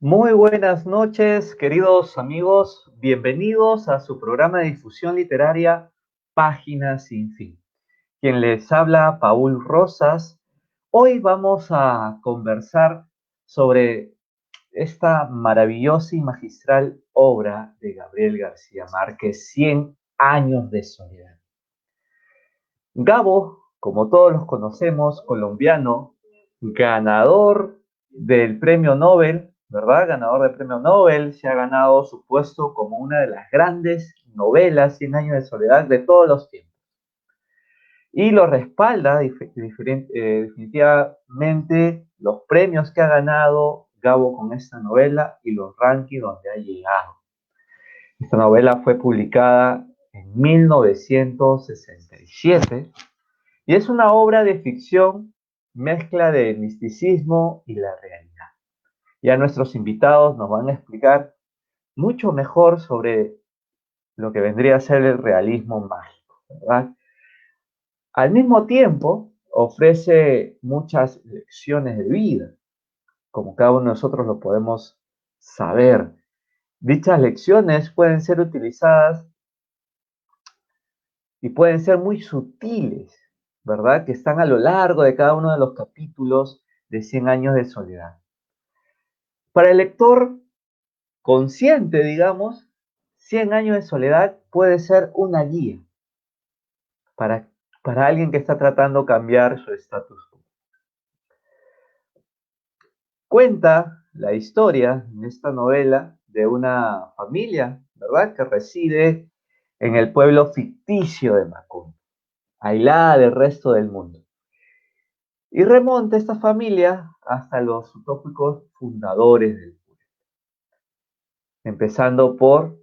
Muy buenas noches, queridos amigos. Bienvenidos a su programa de difusión literaria Páginas sin fin. Quien les habla, Paul Rosas. Hoy vamos a conversar sobre esta maravillosa y magistral obra de Gabriel García Márquez, Cien años de soledad. Gabo, como todos los conocemos, colombiano, ganador del premio Nobel, ¿verdad? Ganador del premio Nobel, se ha ganado su puesto como una de las grandes novelas, Cien años de soledad, de todos los tiempos. Y lo respalda definitivamente los premios que ha ganado Gabo con esta novela y los rankings donde ha llegado. Esta novela fue publicada en 1967 y es una obra de ficción, mezcla de misticismo y la realidad. Ya nuestros invitados nos van a explicar mucho mejor sobre lo que vendría a ser el realismo mágico, ¿verdad? Al mismo tiempo, ofrece muchas lecciones de vida, como cada uno de nosotros lo podemos saber. Dichas lecciones pueden ser utilizadas y pueden ser muy sutiles, ¿verdad? Que están a lo largo de cada uno de los capítulos de Cien años de soledad. Para el lector consciente, digamos, Cien años de soledad puede ser una guía para, para alguien que está tratando de cambiar su estatus quo. Cuenta la historia en esta novela de una familia, ¿verdad?, que reside en el pueblo ficticio de Macondo, aislada del resto del mundo. Y remonta esta familia hasta los utópicos fundadores del pueblo. Empezando por,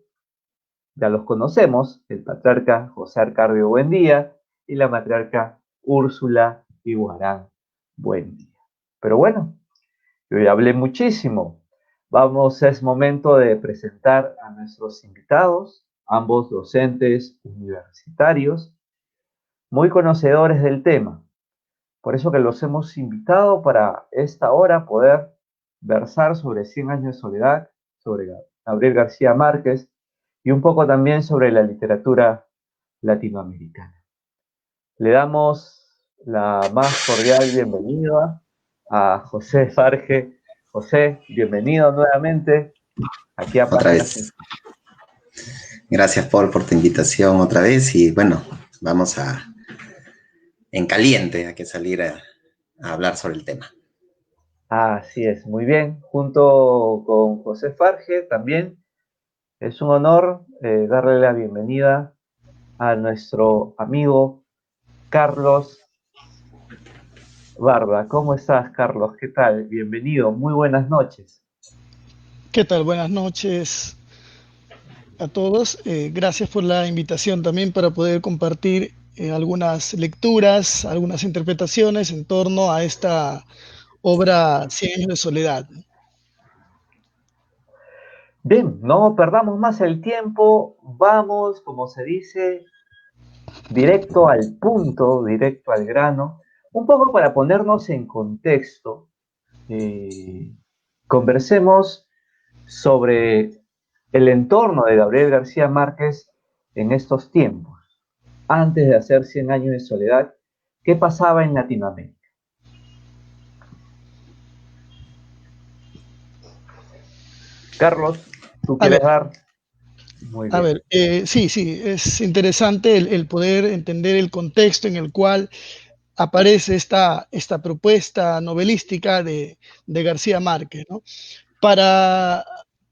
ya los conocemos, el patriarca José Arcadio Buendía y la matriarca Úrsula Iguarán Buendía. Pero bueno, yo ya hablé muchísimo. Es momento de presentar a nuestros invitados, ambos docentes universitarios, muy conocedores del tema. Por eso que los hemos invitado para esta hora poder versar sobre Cien años de soledad, sobre Gabriel García Márquez y un poco también sobre la literatura latinoamericana. Le damos la más cordial bienvenida a José Farge. José, bienvenido nuevamente aquí a Otra Páginas Sin vez. Gracias, Paul, por tu invitación otra vez. Y bueno, vamos en caliente, hay que salir a hablar sobre el tema. Así es, muy bien. Junto con José Farge también es un honor darle la bienvenida a nuestro amigo Carlos Barba. ¿Cómo estás, Carlos? ¿Qué tal? Bienvenido, muy buenas noches. ¿Qué tal? Buenas noches a todos. Gracias por la invitación también para poder compartir algunas lecturas, algunas interpretaciones en torno a esta obra Cien años de soledad. Bien, no perdamos más el tiempo, vamos, como se dice, directo al punto, directo al grano, un poco para ponernos en contexto. eh, Conversemos sobre el entorno de Gabriel García Márquez en estos tiempos, antes de hacer Cien años de soledad. ¿Qué pasaba en Latinoamérica? Carlos, ¿tú A quieres ver, dar? Muy bien. sí, es interesante el poder entender el contexto en el cual aparece esta propuesta novelística de García Márquez, ¿no?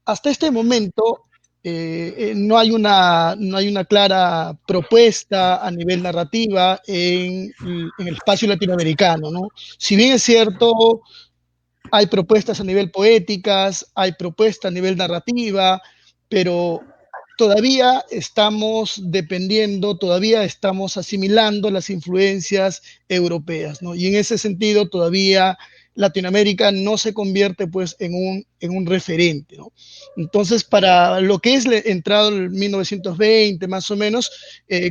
Hasta este momento no hay una clara propuesta a nivel narrativa en el espacio latinoamericano, ¿no? Si bien es cierto, hay propuestas a nivel poéticas, hay propuestas a nivel narrativa, pero todavía estamos dependiendo, todavía estamos asimilando las influencias europeas, ¿no? Y en ese sentido todavía Latinoamérica no se convierte pues en un referente, ¿no? Entonces, para lo que es entrado en 1920 más o menos,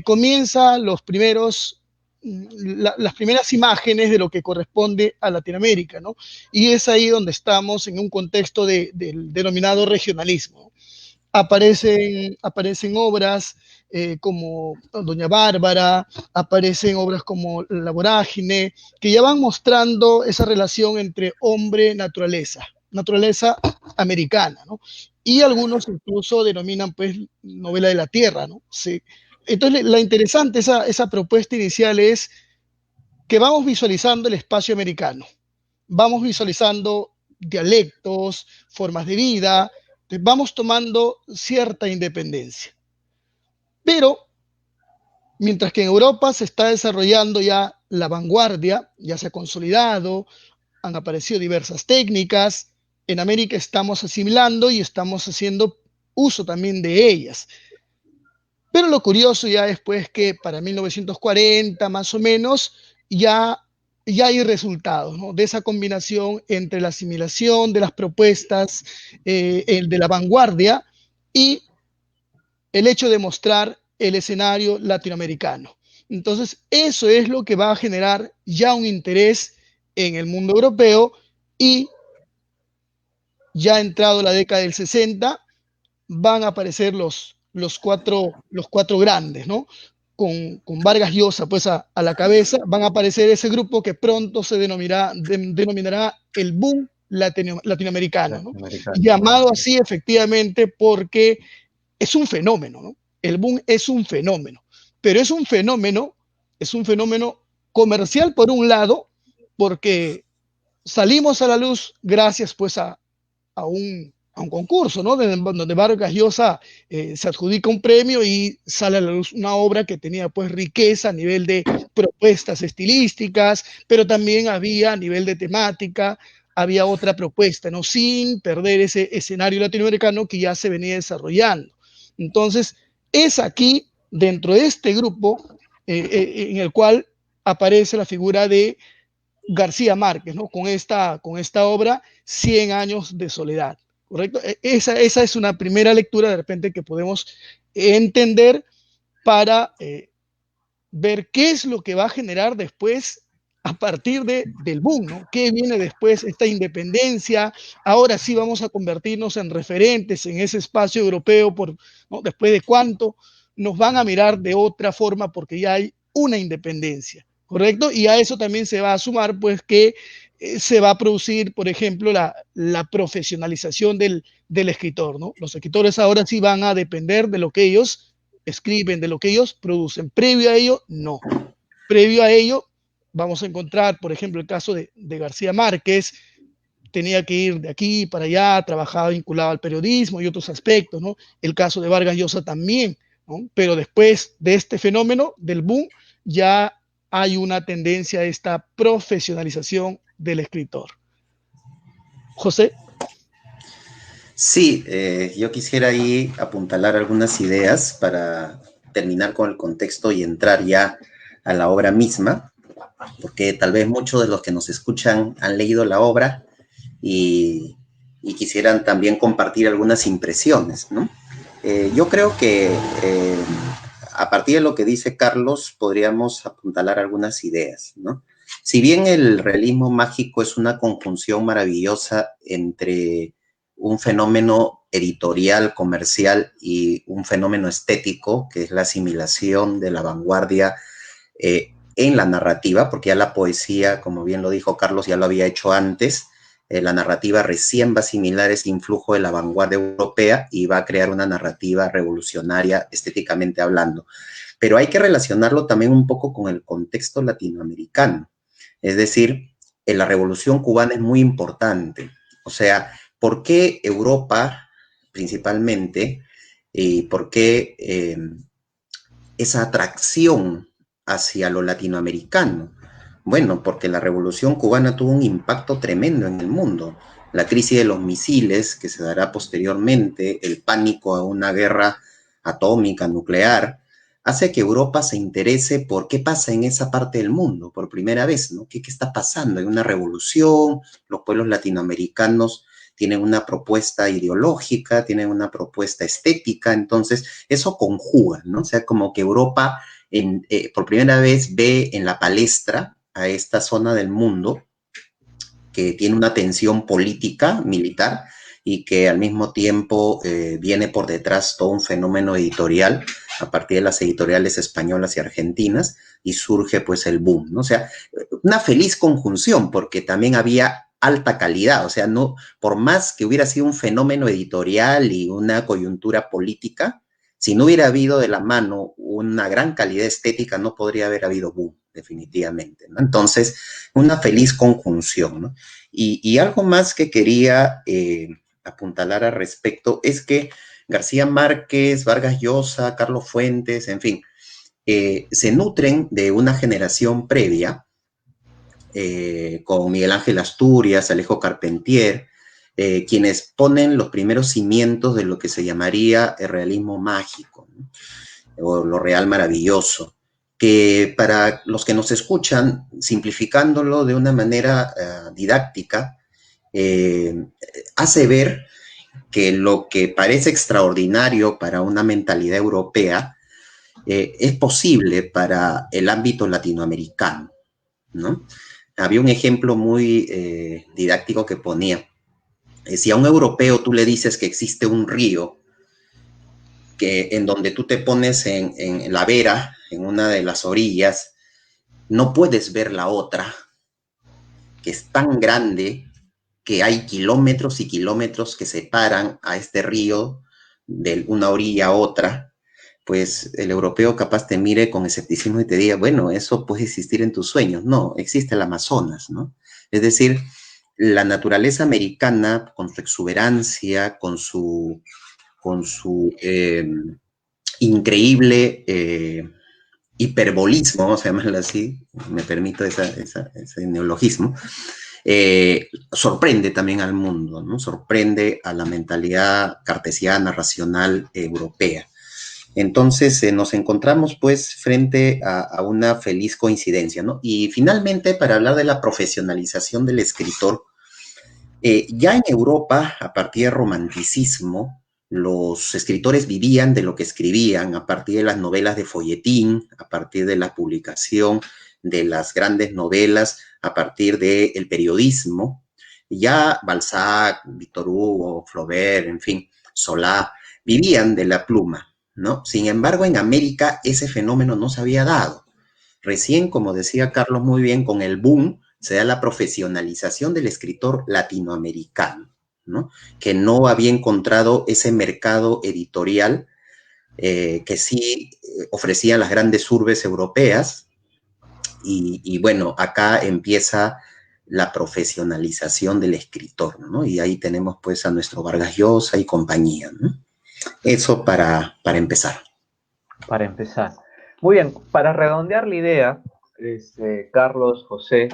comienza los primeros las primeras imágenes de lo que corresponde a Latinoamérica, ¿no? Y es ahí donde estamos en un contexto del denominado regionalismo. Aparecen obras como Doña Bárbara, aparecen obras como La Vorágine, que ya van mostrando esa relación entre hombre-naturaleza, naturaleza americana, ¿no? Y algunos incluso denominan, pues, novela de la tierra, ¿no? Sí. Entonces, la interesante, esa propuesta inicial es que vamos visualizando el espacio americano, vamos visualizando dialectos, formas de vida, vamos tomando cierta independencia. Pero, mientras que en Europa se está desarrollando ya la vanguardia, ya se ha consolidado, han aparecido diversas técnicas, en América estamos asimilando y estamos haciendo uso también de ellas. Pero lo curioso ya es pues que para 1940 más o menos ya hay resultados, ¿no? De esa combinación entre la asimilación de las propuestas de la vanguardia y el hecho de mostrar el escenario latinoamericano. Entonces, eso es lo que va a generar ya un interés en el mundo europeo y ya entrado la década del 60 van a aparecer los cuatro grandes, ¿no? Con Vargas Llosa pues a la cabeza, van a aparecer ese grupo que pronto se denominará el boom latinoamericano, ¿no? Llamado así efectivamente porque es un fenómeno, ¿no? El boom es un fenómeno, pero es un fenómeno comercial por un lado, porque salimos a la luz gracias pues a un concurso, ¿no? Donde Vargas Llosa se adjudica un premio y sale a la luz una obra que tenía pues riqueza a nivel de propuestas estilísticas, pero también había a nivel de temática, había otra propuesta, ¿no? Sin perder ese escenario latinoamericano que ya se venía desarrollando. Entonces, es aquí, dentro de este grupo, en el cual aparece la figura de García Márquez, ¿no? Con esta obra, 100 años de soledad, ¿correcto? Esa es una primera lectura de repente que podemos entender para ver qué es lo que va a generar después a partir del boom, ¿no? ¿Qué viene después? Esta independencia, ahora sí vamos a convertirnos en referentes en ese espacio europeo, ¿no? Después de cuánto nos van a mirar de otra forma porque ya hay una independencia, ¿correcto? Y a eso también se va a sumar pues que se va a producir, por ejemplo, la profesionalización del escritor, ¿no? Los escritores ahora sí van a depender de lo que ellos escriben, de lo que ellos producen. Previo a ello, no. Previo a ello, vamos a encontrar, por ejemplo, el caso de García Márquez, tenía que ir de aquí para allá, trabajaba vinculado al periodismo y otros aspectos, ¿no? El caso de Vargas Llosa también, ¿no? Pero después de este fenómeno, del boom, ya hay una tendencia a esta profesionalización del escritor. José. Sí, yo quisiera ahí apuntalar algunas ideas para terminar con el contexto y entrar ya a la obra misma, porque tal vez muchos de los que nos escuchan han leído la obra y quisieran también compartir algunas impresiones, ¿no? Yo creo que a partir de lo que dice Carlos podríamos apuntalar algunas ideas, ¿no? Si bien el realismo mágico es una conjunción maravillosa entre un fenómeno editorial, comercial y un fenómeno estético, que es la asimilación de la vanguardia en la narrativa, porque ya la poesía, como bien lo dijo Carlos, ya lo había hecho antes. La narrativa recién va a asimilar ese influjo de la vanguardia europea y va a crear una narrativa revolucionaria estéticamente hablando. Pero hay que relacionarlo también un poco con el contexto latinoamericano. Es decir, la revolución cubana es muy importante. O sea, ¿por qué Europa principalmente y por qué esa atracción hacia lo latinoamericano? Bueno, porque la revolución cubana tuvo un impacto tremendo en el mundo. La crisis de los misiles, que se dará posteriormente, el pánico a una guerra atómica, nuclear, hace que Europa se interese por qué pasa en esa parte del mundo por primera vez, ¿no? ¿Qué está pasando? Hay una revolución, los pueblos latinoamericanos tienen una propuesta ideológica, tienen una propuesta estética, entonces eso conjuga, ¿no? O sea, como que Europa por primera vez ve en la palestra a esta zona del mundo que tiene una tensión política, militar, y que al mismo tiempo viene por detrás todo un fenómeno editorial a partir de las editoriales españolas y argentinas, y surge pues el boom, ¿no? O sea, una feliz conjunción, porque también había alta calidad, o sea, no, por más que hubiera sido un fenómeno editorial y una coyuntura política, si no hubiera habido de la mano una gran calidad estética, no podría haber habido boom, definitivamente, ¿no? Entonces, una feliz conjunción, ¿no? Y algo más que quería apuntalar al respecto es que García Márquez, Vargas Llosa, Carlos Fuentes, en fin, se nutren de una generación previa, con Miguel Ángel Asturias, Alejo Carpentier, quienes ponen los primeros cimientos de lo que se llamaría el realismo mágico, ¿no? O lo real maravilloso, que para los que nos escuchan, simplificándolo de una manera didáctica, hace ver que lo que parece extraordinario para una mentalidad europea es posible para el ámbito latinoamericano, ¿no? Había un ejemplo muy didáctico que ponía, si a un europeo tú le dices que existe un río que en donde tú te pones en la vera, en una de las orillas, no puedes ver la otra, que es tan grande que hay kilómetros y kilómetros que separan a este río de una orilla a otra, pues el europeo capaz te mire con escepticismo y te diga, bueno, eso puede existir en tus sueños. No, existe el Amazonas, ¿no? Es decir, la naturaleza americana, con su exuberancia, con su increíble hiperbolismo, vamos a llamarlo así, me permito ese neologismo, sorprende también al mundo, ¿no? Sorprende a la mentalidad cartesiana, racional, europea. Entonces nos encontramos pues frente a una feliz coincidencia, ¿no? Y finalmente, para hablar de la profesionalización del escritor, ya en Europa, a partir del romanticismo, los escritores vivían de lo que escribían, a partir de las novelas de folletín, a partir de la publicación de las grandes novelas, a partir del periodismo. Ya Balzac, Víctor Hugo, Flaubert, en fin, Solá, vivían de la pluma, ¿no? Sin embargo, en América ese fenómeno no se había dado. Recién, como decía Carlos muy bien, con el boom se da la profesionalización del escritor latinoamericano, ¿no? Que no había encontrado ese mercado editorial que sí ofrecían las grandes urbes europeas. Y bueno, acá empieza la profesionalización del escritor, ¿no? Y ahí tenemos pues a nuestro Vargas Llosa y compañía, ¿no? Eso para empezar. Para empezar. Muy bien, para redondear la idea, Carlos, José,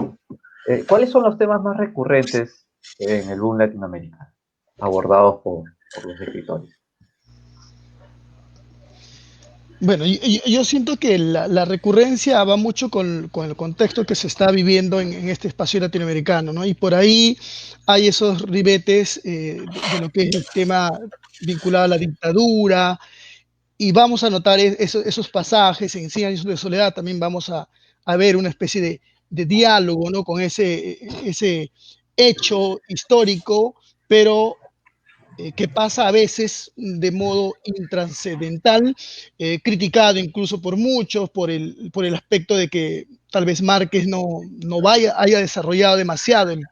¿cuáles son los temas más recurrentes en el boom latinoamericano abordados por los escritores? Bueno, yo siento que la recurrencia va mucho con el contexto que se está viviendo en este espacio latinoamericano, ¿no? Y por ahí hay esos ribetes de lo que es el tema vinculado a la dictadura, y vamos a notar esos pasajes en 100 años de soledad. También vamos a ver una especie de diálogo, ¿no? Con ese hecho histórico, pero que pasa a veces de modo intrascendental, criticado incluso por muchos, por el aspecto de que tal vez Márquez no haya desarrollado demasiado el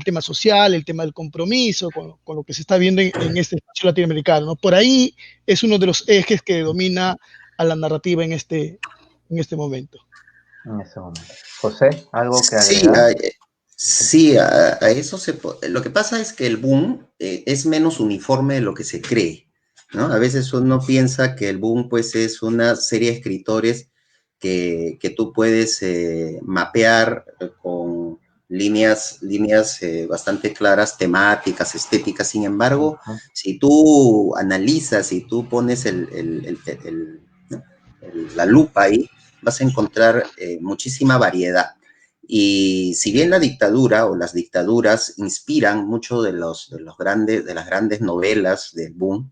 tema social, el tema del compromiso, con lo que se está viendo en este espacio latinoamericano, ¿no? Por ahí es uno de los ejes que domina a la narrativa en este momento. En ese momento. José, ¿algo que Sí, agregar? sí, a eso lo que pasa es que el boom es menos uniforme de lo que se cree, ¿no? A veces uno piensa que el boom pues es una serie de escritores que tú puedes mapear con líneas bastante claras, temáticas, estéticas. Sin embargo, si tú analizas, si tú pones la lupa ahí, vas a encontrar muchísima variedad. Y si bien la dictadura o las dictaduras inspiran mucho de las grandes novelas del boom,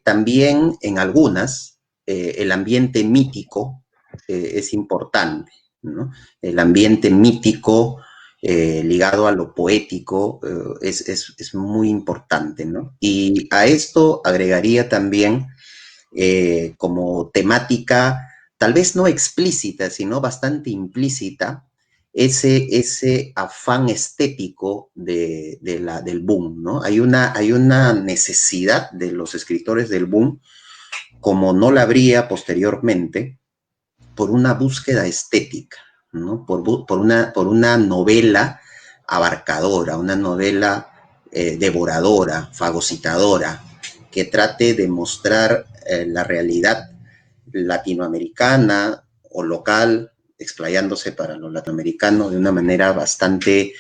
también en algunas el ambiente mítico es importante, ¿no? El ambiente mítico ligado a lo poético es muy importante, ¿no? Y a esto agregaría también como temática, tal vez no explícita, sino bastante implícita, ese afán estético del boom, ¿no? Hay una necesidad de los escritores del boom, como no la habría posteriormente, por una búsqueda estética, ¿no? Por una novela abarcadora, una novela devoradora, fagocitadora, que trate de mostrar la realidad latinoamericana o local, explayándose para los latinoamericanos de una manera bastante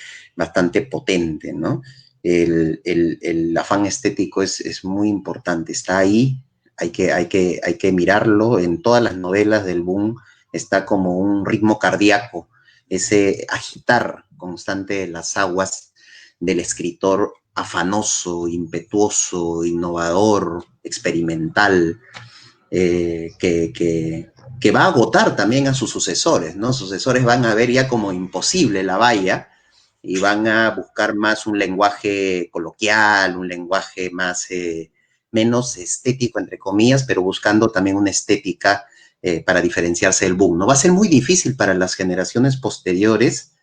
potente, ¿no? El afán estético es muy importante, está ahí, hay que mirarlo. En todas las novelas del boom está como un ritmo cardíaco, ese agitar constante de las aguas del escritor afanoso, impetuoso, innovador, experimental, que va a agotar también a sus sucesores, ¿no? Sus sucesores van a ver ya como imposible la valla y van a buscar más un lenguaje coloquial, un lenguaje menos estético, entre comillas, pero buscando también una estética para diferenciarse del boom, ¿no? Va a ser muy difícil para las generaciones posteriores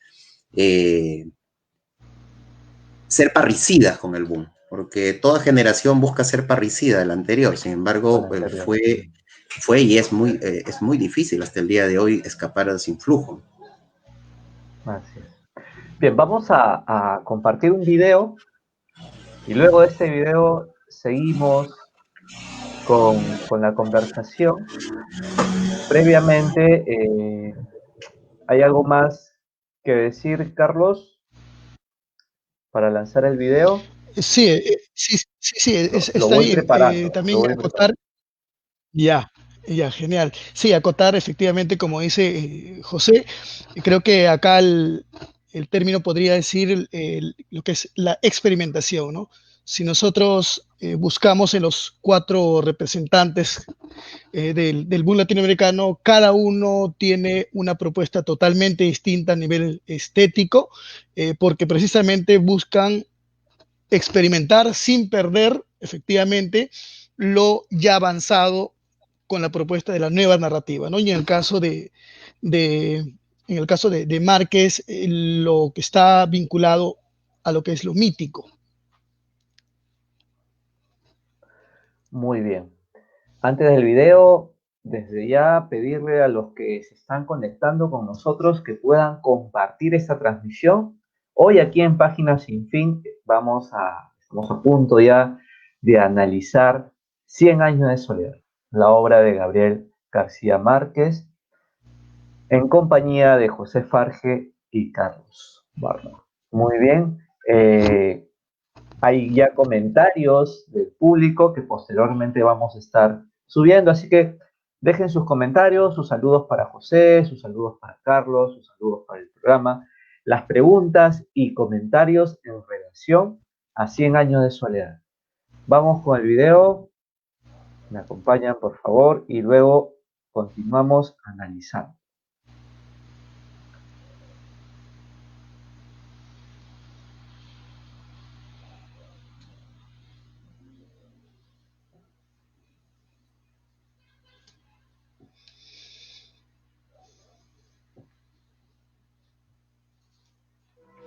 ser parricidas con el boom, porque toda generación busca ser parricida de la anterior. Sin embargo, fue y es muy difícil hasta el día de hoy escapar de ese influjo. Así es. Bien, vamos a compartir un video y luego de este video seguimos con la conversación. Previamente, ¿hay algo más que decir, Carlos, para lanzar el video? Sí, Lo está voy bien. preparando, lo También voy acotar, preparando. ya, genial. Sí, acotar efectivamente, como dice José, creo que acá el término podría decir lo que es la experimentación, ¿no? Si nosotros buscamos en los 4 representantes del boom latinoamericano, cada uno tiene una propuesta totalmente distinta a nivel estético, porque precisamente buscan experimentar sin perder efectivamente lo ya avanzado con la propuesta de la nueva narrativa, ¿no? Y en el caso de Márquez, lo que está vinculado a lo que es lo mítico. Muy bien. Antes del video, desde ya pedirle a los que se están conectando con nosotros que puedan compartir esta transmisión. Hoy aquí en Páginas Sin Fin estamos a punto ya de analizar 100 años de soledad, la obra de Gabriel García Márquez, en compañía de José Farge y Carlos Barno. Muy bien. Hay ya comentarios del público que posteriormente vamos a estar subiendo, así que dejen sus comentarios, sus saludos para José, sus saludos para Carlos, sus saludos para el programa, las preguntas y comentarios en relación a 100 años de soledad. Vamos con el video, me acompañan por favor y luego continuamos analizando.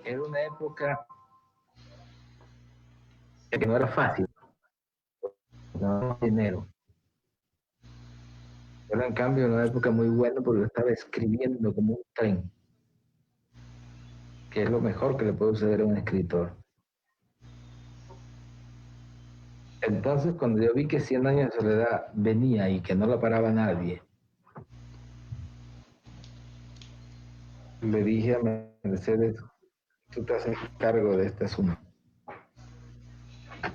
Era una época que no era fácil, no había dinero. Era en cambio una época muy buena porque estaba escribiendo como un tren, que es lo mejor que le puede suceder a un escritor. Entonces, cuando yo vi que 100 años de soledad venía y que no la paraba nadie, le dije a Mercedes, tú te haces cargo de este asunto.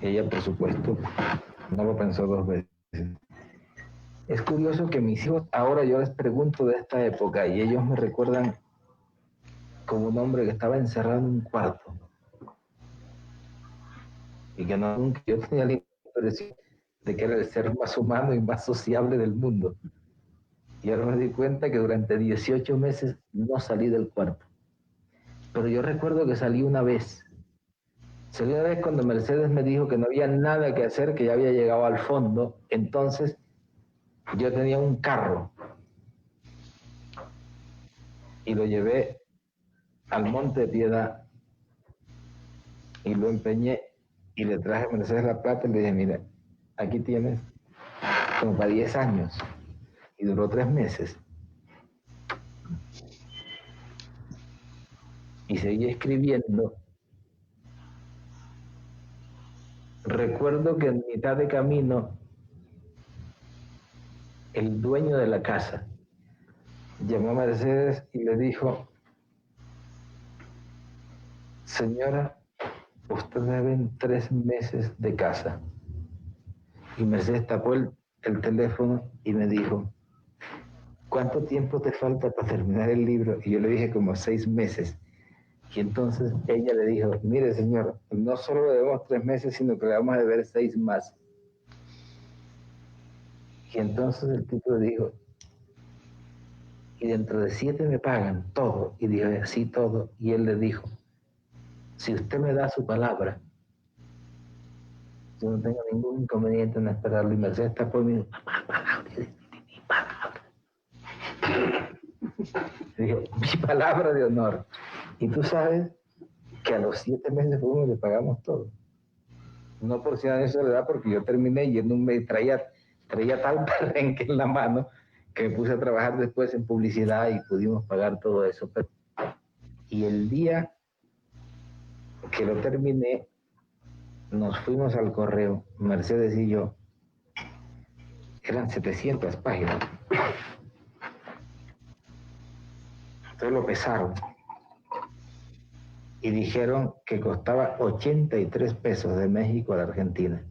Ella, por supuesto, no lo pensó 2 veces. Es curioso que mis hijos, ahora yo les pregunto de esta época y ellos me recuerdan como un hombre que estaba encerrado en un cuarto y que no, nunca yo tenía la impresión de que era el ser más humano y más sociable del mundo. Y ahora me di cuenta que durante 18 meses no salí del cuarto. Pero yo recuerdo que salí una vez. Salí una vez cuando Mercedes me dijo que no había nada que hacer, que ya había llegado al fondo. Entonces yo tenía un carro y lo llevé al Monte de Piedad y lo empeñé y le traje a Mercedes la plata y le dije, mira, aquí tienes como para 10 años. Y duró 3 meses. Y seguí escribiendo. Recuerdo que en mitad de camino el dueño de la casa llamó a Mercedes y le dijo, señora, usted debe 3 meses de casa. Y Mercedes tapó el teléfono y me dijo, ¿cuánto tiempo te falta para terminar el libro? Y yo le dije como 6 meses. Y entonces ella le dijo, mire señor, no solo le debemos 3 meses, sino que le vamos a deber 6 más. Y entonces el tipo le dijo, y dentro de 7 me pagan todo. Y dije, sí, todo. Y él le dijo, si usted me da su palabra, yo no tengo ningún inconveniente en esperarlo. Y Mercedes está por mí, mi palabra. Dijo, mi palabra de honor. Y tú sabes que a los 7 meses fuimos y le pagamos todo. No por si de soledad, porque yo terminé yendo un mes, traía tal perrenque en la mano que me puse a trabajar después en publicidad y pudimos pagar todo eso. Y el día que lo terminé, nos fuimos al correo, Mercedes y yo. Eran 700 páginas. Entonces lo pesaron y dijeron que costaba 83 pesos de México a la Argentina.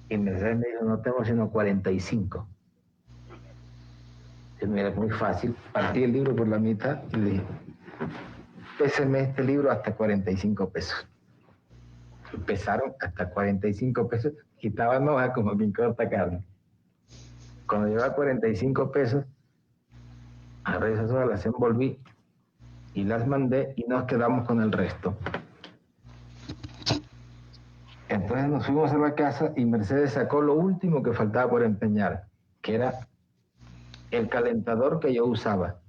Y Mercedes me dijo, no tengo sino 45. Y me era muy fácil. Partí el libro por la mitad y le dije, péseme este libro hasta 45 pesos. Pesaron hasta 45 pesos, quitaban hoja como quien corta carne. Cuando llevaba 45 pesos, agarré esas hojas, las envolví y las mandé y nos quedamos con el resto. Entonces nos fuimos a la casa y Mercedes sacó lo último que faltaba por empeñar, que era el calentador que yo usaba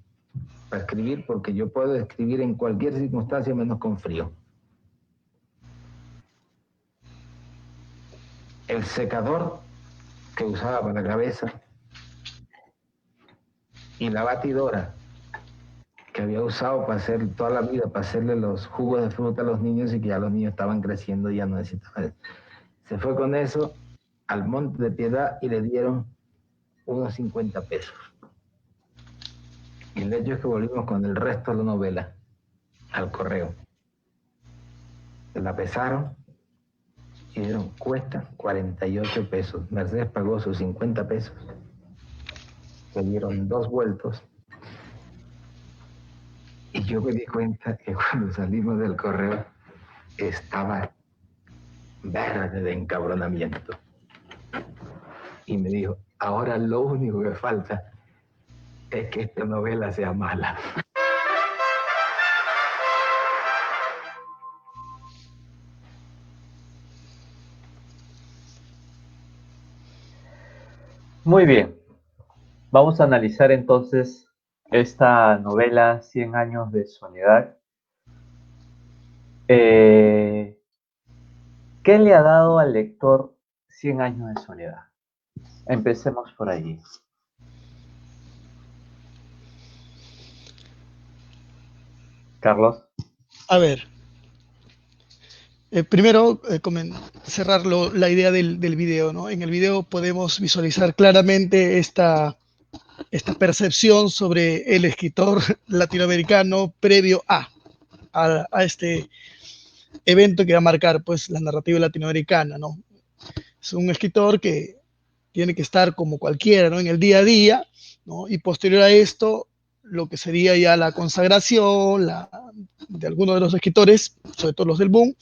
para escribir, porque yo puedo escribir en cualquier circunstancia menos con frío. El secador que usaba para la cabeza y la batidora que había usado para hacer toda la vida, para hacerle los jugos de fruta a los niños y que ya los niños estaban creciendo y ya no necesitaban. Se fue con eso al Monte de Piedad y le dieron unos 50 pesos. Y el hecho es que volvimos con el resto de la novela al correo. La pesaron y dijeron, cuesta 48 pesos. Mercedes pagó sus 50 pesos. Le dieron 2 vueltos. Y yo me di cuenta que cuando salimos del correo estaba verde de encabronamiento. Y me dijo, ahora lo único que falta es que esta novela sea mala. Muy bien. Vamos a analizar entonces esta novela 100 años de soledad. ¿Qué le ha dado al lector 100 años de soledad? Empecemos por allí. Carlos. A ver, primero cerrar la idea del video, ¿no? En el video podemos visualizar claramente esta percepción sobre el escritor latinoamericano previo a este evento que va a marcar pues la narrativa latinoamericana, ¿no? Es un escritor que tiene que estar como cualquiera, ¿no? En el día a día, ¿no? Y posterior a esto, lo que sería ya la consagración de algunos de los escritores, sobre todo los del boom,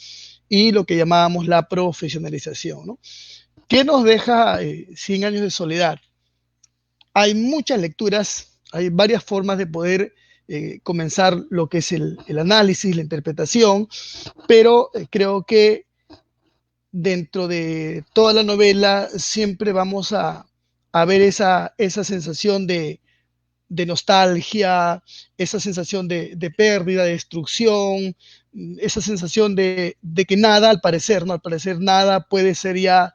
y lo que llamábamos la profesionalización, ¿no? ¿Qué nos deja 100 años de soledad? Hay muchas lecturas, hay varias formas de poder comenzar lo que es el análisis, la interpretación, pero creo que dentro de toda la novela siempre vamos a ver esa sensación de nostalgia, esa sensación de pérdida, de destrucción, esa sensación de que nada, al parecer, ¿no? Al parecer nada puede ser ya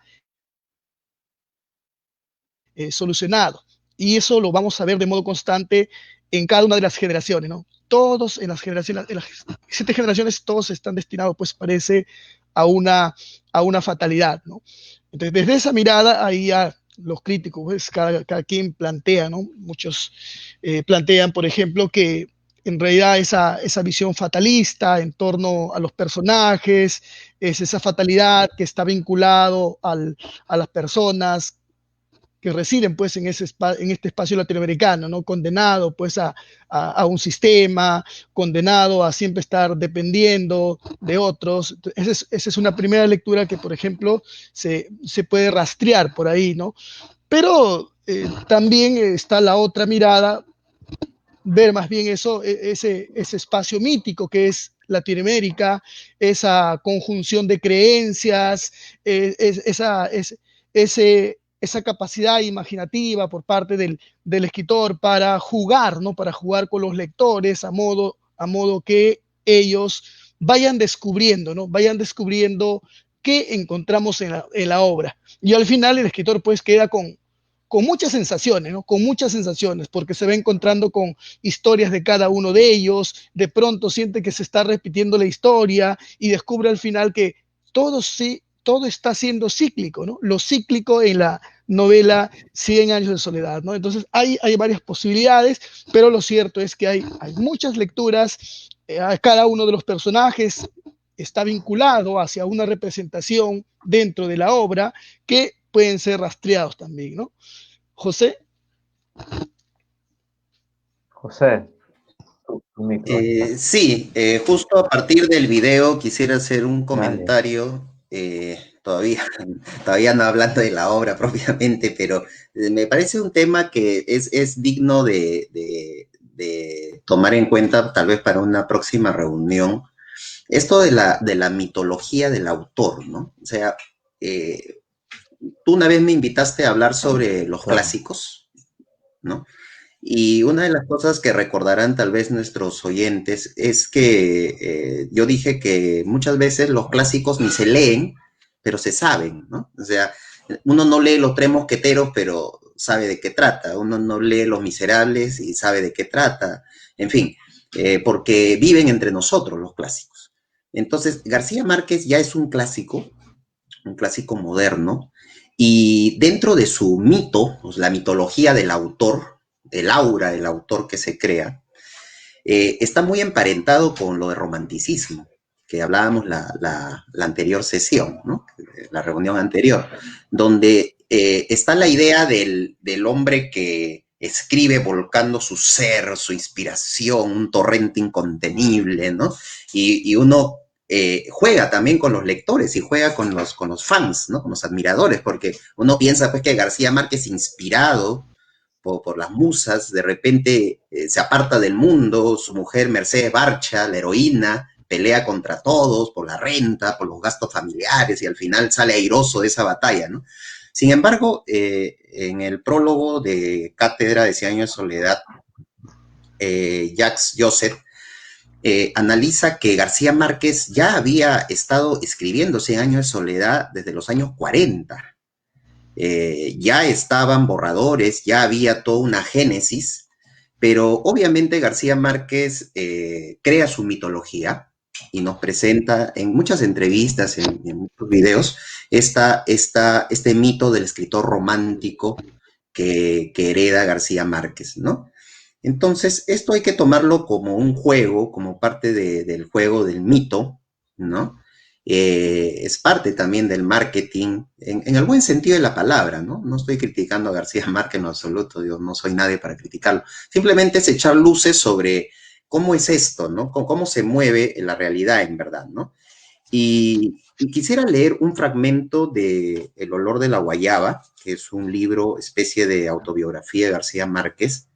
solucionado. Y eso lo vamos a ver de modo constante en cada una de las generaciones, ¿no? Todos en las generaciones, en las 7 generaciones, todos están destinados, pues parece, a una fatalidad, ¿no? Entonces, desde esa mirada, ahí ya los críticos, pues, cada quien plantea, ¿no? Muchos plantean, por ejemplo, que en realidad esa visión fatalista en torno a los personajes, es esa fatalidad que está vinculado a las personas que residen pues en este espacio latinoamericano, ¿no? Condenado pues a un sistema, condenado a siempre estar dependiendo de otros. Esa es una primera lectura que, por ejemplo, se puede rastrear por ahí, ¿no? Pero también está la otra mirada, ver más bien ese espacio mítico que es Latinoamérica, esa conjunción de creencias, esa capacidad imaginativa por parte del escritor para jugar, ¿no? Para jugar con los lectores a modo que ellos vayan descubriendo, ¿no? Vayan descubriendo qué encontramos en la obra. Y al final el escritor pues queda con muchas sensaciones, ¿no? Con muchas sensaciones, porque se va encontrando con historias de cada uno de ellos, de pronto siente que se está repitiendo la historia y descubre al final que todo, sí, todo está siendo cíclico, ¿no? Lo cíclico en la novela 100 años de soledad, ¿no? Entonces hay varias posibilidades, pero lo cierto es que hay muchas lecturas, cada uno de los personajes está vinculado hacia una representación dentro de la obra que pueden ser rastreados también, ¿no? José. José, tu micro. Sí, justo a partir del video quisiera hacer un Dale. comentario, todavía, todavía no hablando de la obra propiamente, pero me parece un tema que es digno de tomar en cuenta tal vez para una próxima reunión. Esto de la mitología del autor, ¿no? O sea, tú una vez me invitaste a hablar sobre los clásicos, ¿no? Y una de las cosas que recordarán tal vez nuestros oyentes es que yo dije que muchas veces los clásicos ni se leen, pero se saben, ¿no? O sea, uno no lee Los Tres Mosqueteros, pero sabe de qué trata. Uno no lee Los Miserables y sabe de qué trata. En fin, porque viven entre nosotros los clásicos. Entonces, García Márquez ya es un clásico moderno, y dentro de su mito, pues, la mitología del autor, el aura del autor que se crea, está muy emparentado con lo de romanticismo, que hablábamos la anterior sesión, ¿no? La reunión anterior, donde está la idea del hombre que escribe volcando su ser, su inspiración, un torrente incontenible, ¿no? Y uno juega también con los lectores y juega con los fans, ¿no? Con los admiradores, porque uno piensa pues que García Márquez, inspirado por las musas, de repente se aparta del mundo, su mujer Mercedes Barcha, la heroína, pelea contra todos por la renta, por los gastos familiares, y al final sale airoso de esa batalla, ¿no? Sin embargo, en el prólogo de Cátedra de 100 años de soledad, Jacques Joseph analiza que García Márquez ya había estado escribiendo 100 años de soledad desde los años 40. Ya estaban borradores, ya había toda una génesis, pero obviamente García Márquez crea su mitología y nos presenta en muchas entrevistas, en muchos videos, este mito del escritor romántico que hereda García Márquez, ¿no? Entonces, esto hay que tomarlo como un juego, como parte del juego del mito, ¿no? Es parte también del marketing, en el buen sentido de la palabra, ¿no? No estoy criticando a García Márquez en lo absoluto, yo no soy nadie para criticarlo. Simplemente es echar luces sobre cómo es esto, ¿no? Cómo se mueve la realidad en verdad, ¿no? Y quisiera leer un fragmento de El olor de la guayaba, que es un libro, especie de autobiografía de García Márquez,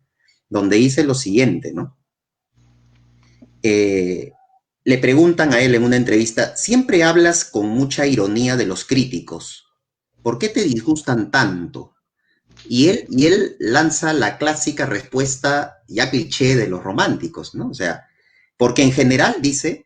donde dice lo siguiente, ¿no? Le preguntan a él en una entrevista, siempre hablas con mucha ironía de los críticos, ¿por qué te disgustan tanto? Y él lanza la clásica respuesta ya cliché de los románticos, ¿no? O sea, porque en general, dice,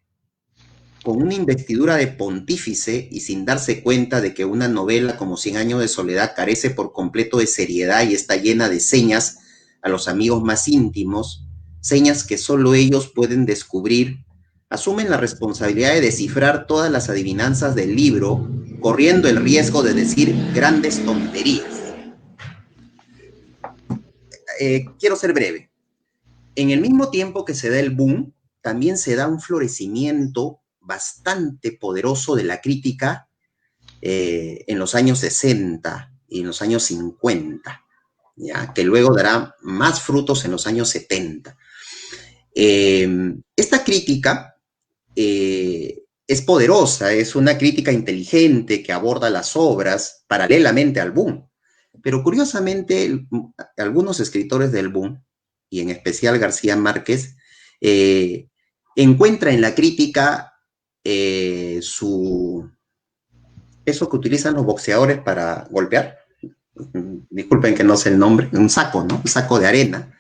con una investidura de pontífice y sin darse cuenta de que una novela como Cien años de soledad carece por completo de seriedad y está llena de señas a los amigos más íntimos, señas que solo ellos pueden descubrir, asumen la responsabilidad de descifrar todas las adivinanzas del libro, corriendo el riesgo de decir grandes tonterías. Quiero ser breve. En el mismo tiempo que se da el boom, también se da un florecimiento bastante poderoso de la crítica en los años 60 y en los años 50, ¿ya? Que luego dará más frutos en los años 70. Esta crítica es poderosa, es una crítica inteligente que aborda las obras paralelamente al boom. Pero curiosamente, algunos escritores del boom, y en especial García Márquez, encuentra en la crítica eso que utilizan los boxeadores para golpear, disculpen que no sé el nombre, un saco, ¿no? Un saco de arena,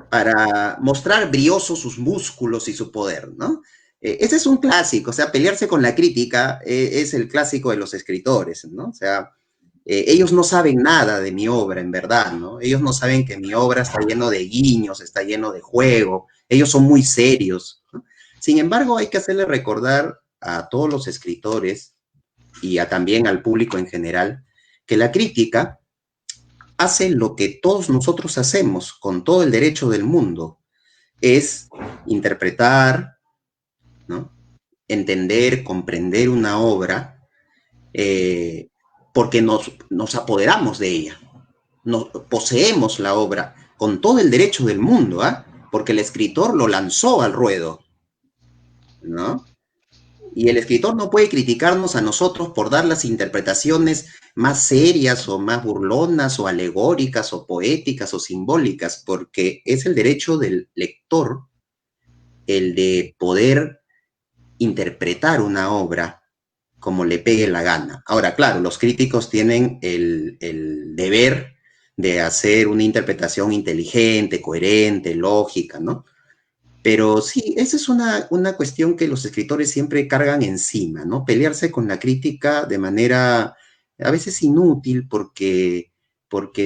para mostrar briosos sus músculos y su poder, ¿no? Ese es un clásico, o sea, pelearse con la crítica es el clásico de los escritores, ¿no? O sea, ellos no saben nada de mi obra, en verdad, ¿no? Ellos no saben que mi obra está lleno de guiños, está lleno de juego, ellos son muy serios, ¿no? Sin embargo, hay que hacerle recordar a todos los escritores y también al público en general que la crítica hace lo que todos nosotros hacemos con todo el derecho del mundo, es interpretar, ¿no? Entender, comprender una obra, porque nos apoderamos de ella, poseemos la obra con todo el derecho del mundo, ¿ah? Porque el escritor lo lanzó al ruedo, ¿no? Y el escritor no puede criticarnos a nosotros por dar las interpretaciones más serias o más burlonas o alegóricas o poéticas o simbólicas, porque es el derecho del lector el de poder interpretar una obra como le pegue la gana. Ahora, claro, los críticos tienen el deber de hacer una interpretación inteligente, coherente, lógica, ¿no? Pero sí, esa es una cuestión que los escritores siempre cargan encima, ¿no? Pelearse con la crítica de manera a veces inútil porque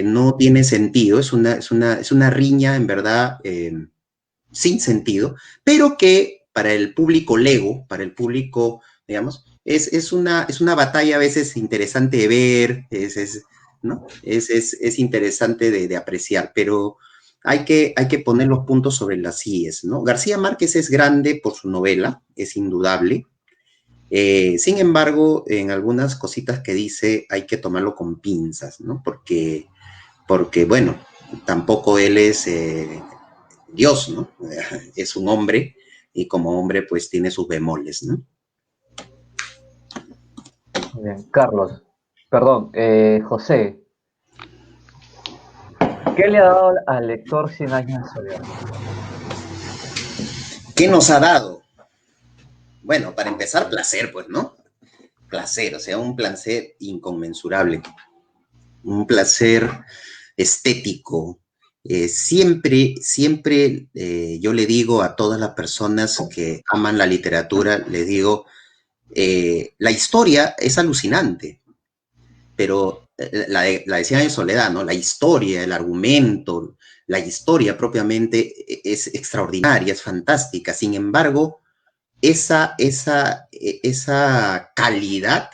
no tiene sentido, es una riña en verdad sin sentido, pero que para el público lego, para el público, digamos, es una batalla a veces interesante de ver, ¿no? Es interesante de apreciar, pero hay que poner los puntos sobre las íes, ¿no? García Márquez es grande por su novela, es indudable. Sin embargo, en algunas cositas que dice hay que tomarlo con pinzas, ¿no? Porque bueno, tampoco él es Dios, ¿no? Es un hombre y como hombre pues tiene sus bemoles, ¿no? Muy bien, Carlos, perdón, José, ¿qué le ha dado al lector 100 años de soledad? ¿Qué nos ha dado? Bueno, para empezar, placer, pues, ¿no? Placer, o sea, un placer inconmensurable, un placer estético. Siempre yo le digo a todas las personas que aman la literatura, les digo, la historia es alucinante, pero la de Cien años de soledad, ¿no? La historia, el argumento, la historia propiamente es extraordinaria, es fantástica. Sin embargo, esa calidad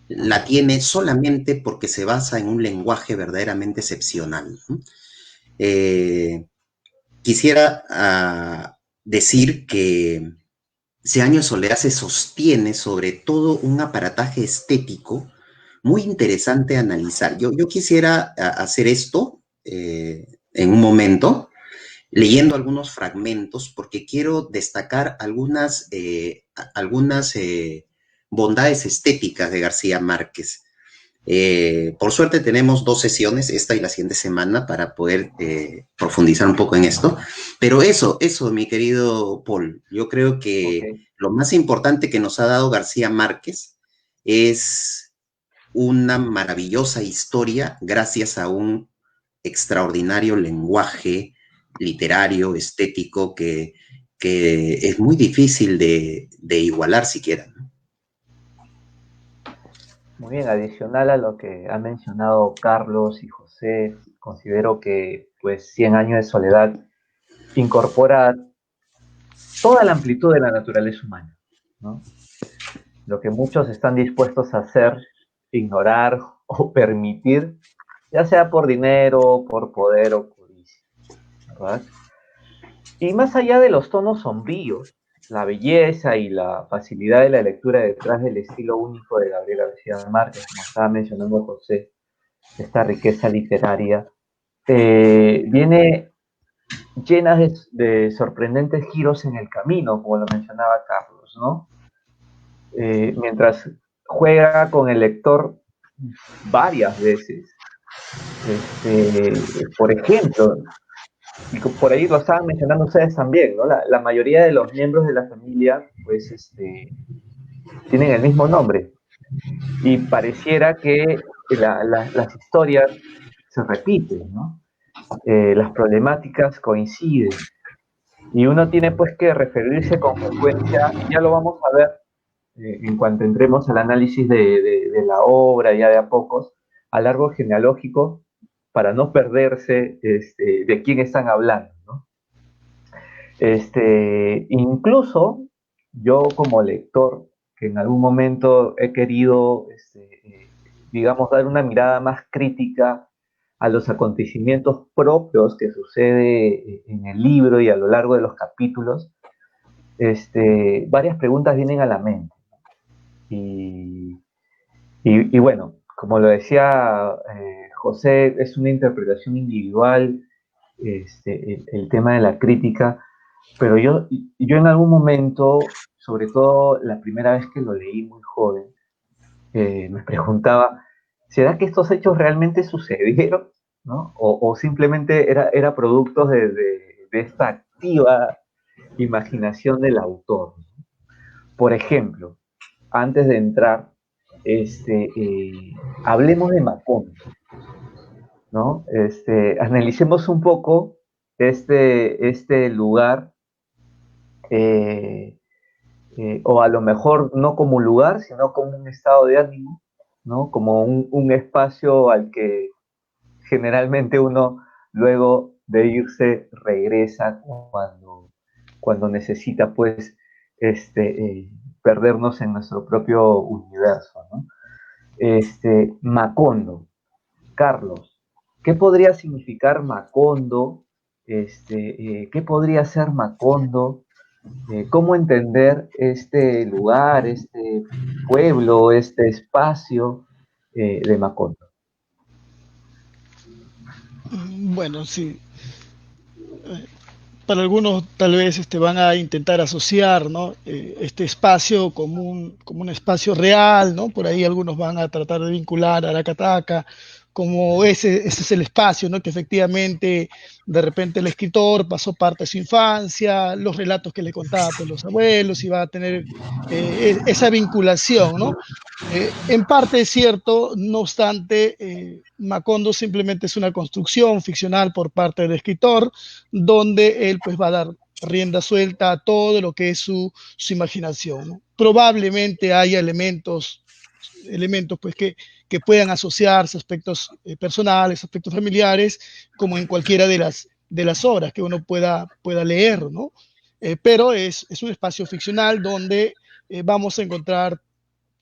la tiene solamente porque se basa en un lenguaje verdaderamente excepcional, ¿no? Quisiera decir que Cien años de soledad se sostiene sobre todo un aparataje estético muy interesante a analizar. Yo quisiera hacer esto en un momento leyendo algunos fragmentos porque quiero destacar algunas bondades estéticas de García Márquez. Por suerte tenemos 2 sesiones, esta y la siguiente semana, para poder profundizar un poco en esto. Pero eso, mi querido Paul, yo creo Ok. que lo más importante que nos ha dado García Márquez es una maravillosa historia gracias a un extraordinario lenguaje literario, estético, que es muy difícil de igualar siquiera, ¿no? Muy bien, adicional a lo que han mencionado Carlos y José, considero que pues 100 años de soledad incorpora toda la amplitud de la naturaleza humana, ¿no? Lo que muchos están dispuestos a hacer, ignorar o permitir, ya sea por dinero, por poder o codicia, ¿verdad? Y más allá de los tonos sombríos, la belleza y la facilidad de la lectura detrás del estilo único de Gabriel García Márquez, como estaba mencionando José, esta riqueza literaria, viene llena de sorprendentes giros en el camino, como lo mencionaba Carlos, ¿no? Mientras juega con el lector varias veces. Por ejemplo, y por ahí lo estaban mencionando ustedes también, ¿no? La mayoría de los miembros de la familia, pues, tienen el mismo nombre. Y pareciera que las historias se repiten, ¿no? Las problemáticas coinciden. Y uno tiene pues que referirse con frecuencia, y ya lo vamos a ver en cuanto entremos al análisis de la obra ya de a pocos, al árbol genealógico, para no perderse de quién están hablando, ¿no? Incluso yo como lector, que en algún momento he querido, digamos, dar una mirada más crítica a los acontecimientos propios que sucede en el libro y a lo largo de los capítulos, varias preguntas vienen a la mente. Y, y bueno, como lo decía José, es una interpretación individual, el tema de la crítica, pero yo en algún momento, sobre todo la primera vez que lo leí muy joven, me preguntaba, ¿será que estos hechos realmente sucedieron? ¿No? O simplemente era producto de esta activa imaginación del autor. Por ejemplo, antes de entrar, hablemos de Macondo, ¿no? Analicemos un poco este lugar, eh, o a lo mejor no como un lugar, sino como un estado de ánimo, ¿no? Como un espacio al que generalmente uno luego de irse regresa cuando necesita pues perdernos en nuestro propio universo, ¿no? Macondo, Carlos, ¿qué podría significar Macondo? ¿Qué podría ser Macondo? ¿Cómo entender este lugar, este pueblo, este espacio de Macondo? Bueno, sí. Para algunos tal vez van a intentar asociar, ¿no? Este espacio como un espacio real, ¿no? Por ahí algunos van a tratar de vincular a Aracataca como ese es el espacio, ¿no? Que efectivamente de repente el escritor pasó parte de su infancia, los relatos que le contaba pues, los abuelos, y va a tener esa vinculación, ¿no? En parte es cierto, no obstante, Macondo simplemente es una construcción ficcional por parte del escritor, donde él pues va a dar rienda suelta a todo lo que es su imaginación, ¿no? Probablemente haya elementos pues que puedan asociarse, aspectos personales, aspectos familiares, como en cualquiera de las obras que uno pueda leer, ¿no? Pero es un espacio ficcional donde vamos a encontrar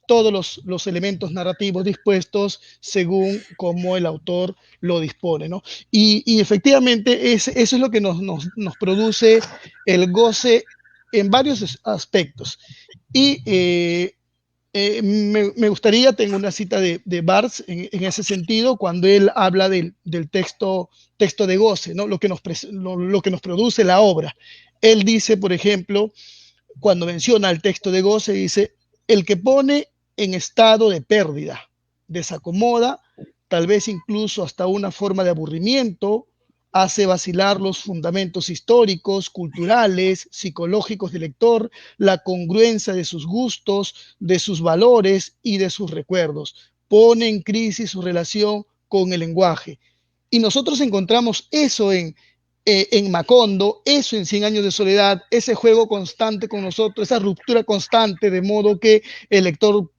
todos los elementos narrativos dispuestos según como el autor lo dispone, ¿no? Y efectivamente eso es lo que nos produce el goce en varios aspectos. Y Me gustaría, tengo una cita de Barthes en ese sentido, cuando él habla del texto de goce, ¿no? Lo que nos produce la obra. Él dice, por ejemplo, cuando menciona el texto de goce, dice, el que pone en estado de pérdida, desacomoda, tal vez incluso hasta una forma de aburrimiento, hace vacilar los fundamentos históricos, culturales, psicológicos del lector, la congruencia de sus gustos, de sus valores y de sus recuerdos. Pone en crisis su relación con el lenguaje. Y nosotros encontramos eso en Macondo, eso en 100 años de soledad, ese juego constante con nosotros, esa ruptura constante, de modo que el lector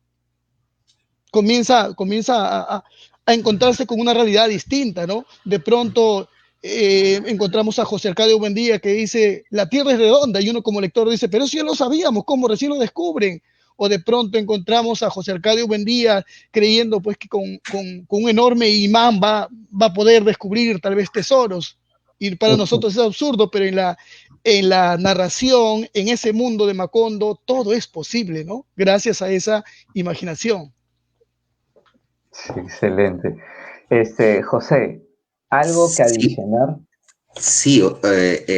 comienza a encontrarse con una realidad distinta, ¿no? De pronto encontramos a José Arcadio Buendía que dice, la Tierra es redonda, y uno como lector dice, pero eso ya lo sabíamos, ¿cómo? Recién lo descubren. O de pronto encontramos a José Arcadio Buendía creyendo pues que con un enorme imán va a poder descubrir tal vez tesoros. Y para nosotros es absurdo, pero en la narración, en ese mundo de Macondo, todo es posible, ¿no? Gracias a esa imaginación. Sí, excelente. José, ¿algo que Sí, adicionar? sí,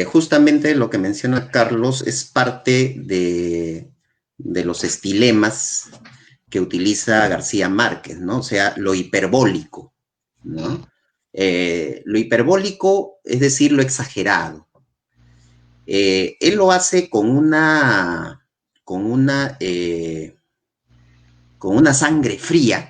justamente lo que menciona Carlos es parte de los estilemas que utiliza García Márquez, ¿no? O sea, lo hiperbólico, ¿no? Lo hiperbólico, es decir, lo exagerado. Él lo hace con una sangre fría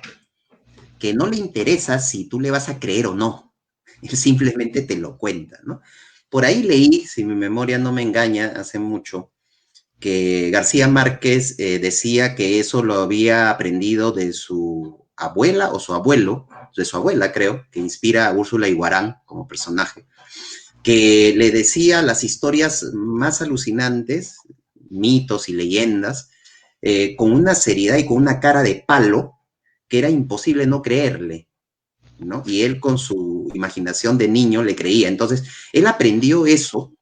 que no le interesa si tú le vas a creer o no. Él simplemente te lo cuenta, ¿no? Por ahí leí, si mi memoria no me engaña, hace mucho, que García Márquez decía que eso lo había aprendido de su abuela o su abuelo, de su abuela creo, que inspira a Úrsula Iguarán como personaje, que le decía las historias más alucinantes, mitos y leyendas, con una seriedad y con una cara de palo que era imposible no creerle, ¿no? Y él con su imaginación de niño le creía. Entonces, él aprendió eso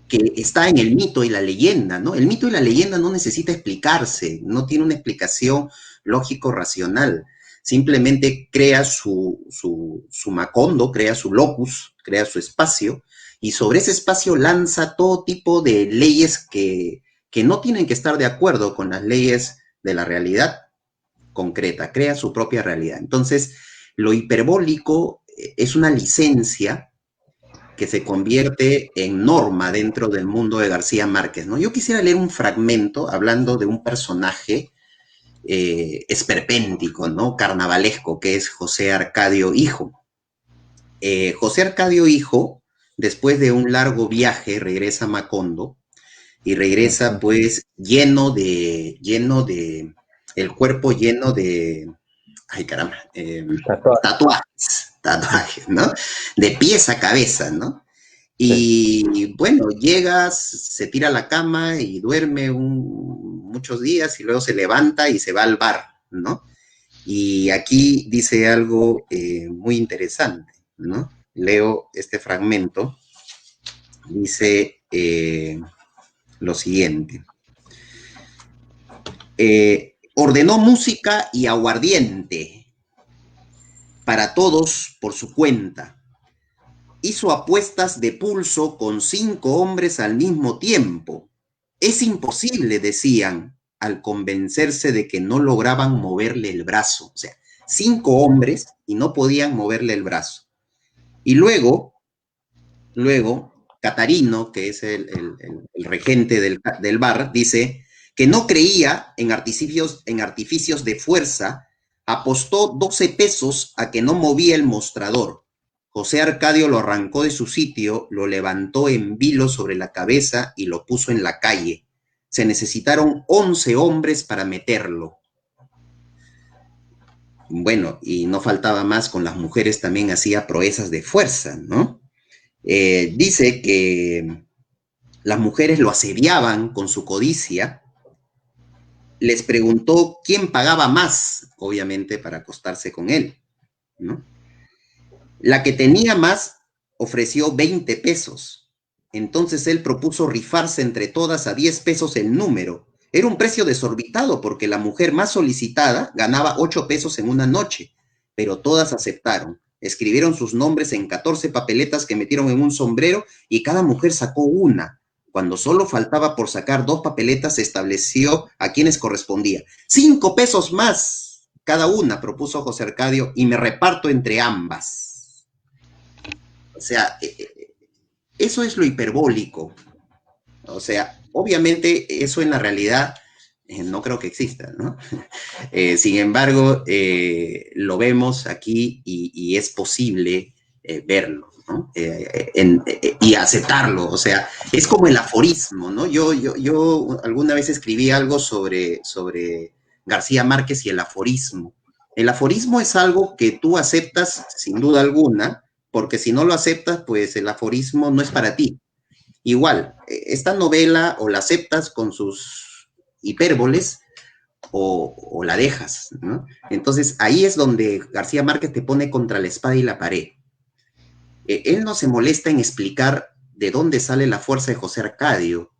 que está en el mito y la leyenda, ¿no? El mito y la leyenda no necesita explicarse, no tiene una explicación lógico-racional. Simplemente crea su Macondo, crea su locus, crea su espacio, y sobre ese espacio lanza todo tipo de leyes que no tienen que estar de acuerdo con las leyes de la realidad concreta, crea su propia realidad. Entonces, lo hiperbólico es una licencia que se convierte en norma dentro del mundo de García Márquez, ¿no? Yo quisiera leer un fragmento hablando de un personaje esperpéntico, ¿no? Carnavalesco, que es José Arcadio Hijo. José Arcadio Hijo, después de un largo viaje, regresa a Macondo y regresa pues el cuerpo lleno de, ay caramba, tatuajes, ¿no? De pies a cabeza, ¿no? Y bueno, llegas, se tira a la cama y duerme muchos días y luego se levanta y se va al bar, ¿no? Y aquí dice algo muy interesante, ¿no? Leo este fragmento. Dice lo siguiente. Ordenó música y aguardiente para todos por su cuenta. Hizo apuestas de pulso con 5 hombres al mismo tiempo. Es imposible, decían, al convencerse de que no lograban moverle el brazo. O sea, 5 hombres y no podían moverle el brazo. Y luego, Catarino, que es el regente del bar, dice que no creía en artificios de fuerza, apostó 12 pesos a que no movía el mostrador. José Arcadio lo arrancó de su sitio, lo levantó en vilo sobre la cabeza y lo puso en la calle. Se necesitaron 11 hombres para meterlo. Bueno, y no faltaba más, con las mujeres también hacía proezas de fuerza, ¿no? Dice que las mujeres lo asediaban con su codicia. Les preguntó quién pagaba más, obviamente, para acostarse con él, ¿no? La que tenía más ofreció 20 pesos. Entonces él propuso rifarse entre todas a 10 pesos el número Era un precio desorbitado porque la mujer más solicitada ganaba 8 pesos en una noche, pero todas aceptaron. Escribieron sus nombres en 14 papeletas que metieron en un sombrero y cada mujer sacó una. Cuando solo faltaba por sacar 2 papeletas, se estableció a quienes correspondía. 5 pesos más cada una, propuso José Arcadio, y me reparto entre ambas. O sea, eso es lo hiperbólico. O sea, obviamente eso en la realidad no creo que exista, ¿no? Sin embargo, lo vemos aquí y es posible verlo, ¿no? Y aceptarlo, o sea, es como el aforismo, ¿no? Yo alguna vez escribí algo sobre García Márquez y el aforismo. El aforismo es algo que tú aceptas sin duda alguna, porque si no lo aceptas, pues el aforismo no es para ti. Igual, esta novela o la aceptas con sus hipérboles o la dejas, ¿no? Entonces ahí es donde García Márquez te pone contra la espada y la pared. Él no se molesta en explicar de dónde sale la fuerza de José Arcadio.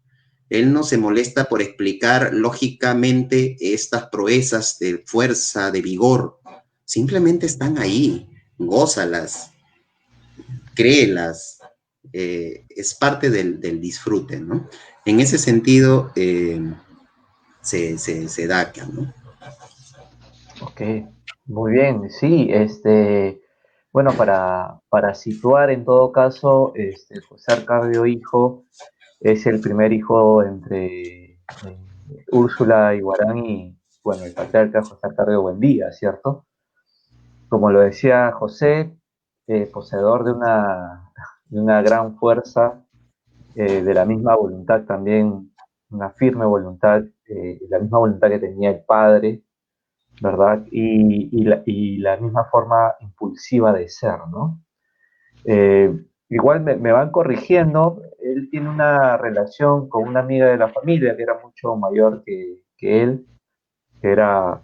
Él no se molesta por explicar lógicamente estas proezas de fuerza, de vigor. Simplemente están ahí, gózalas, créelas, es parte del disfrute, ¿no? En ese sentido, se da acá, ¿no? Ok, muy bien, sí, bueno, para situar en todo caso, José Arcadio Hijo es el primer hijo entre Úrsula Iguarán y, bueno, el patriarca José Arcadio Buendía, ¿cierto? Como lo decía José, poseedor de una gran fuerza, de la misma voluntad también, una firme voluntad, la misma voluntad que tenía el padre, ¿verdad? Y la misma forma impulsiva de ser, ¿no? Igual me van corrigiendo, él tiene una relación con una amiga de la familia que era mucho mayor que él, que era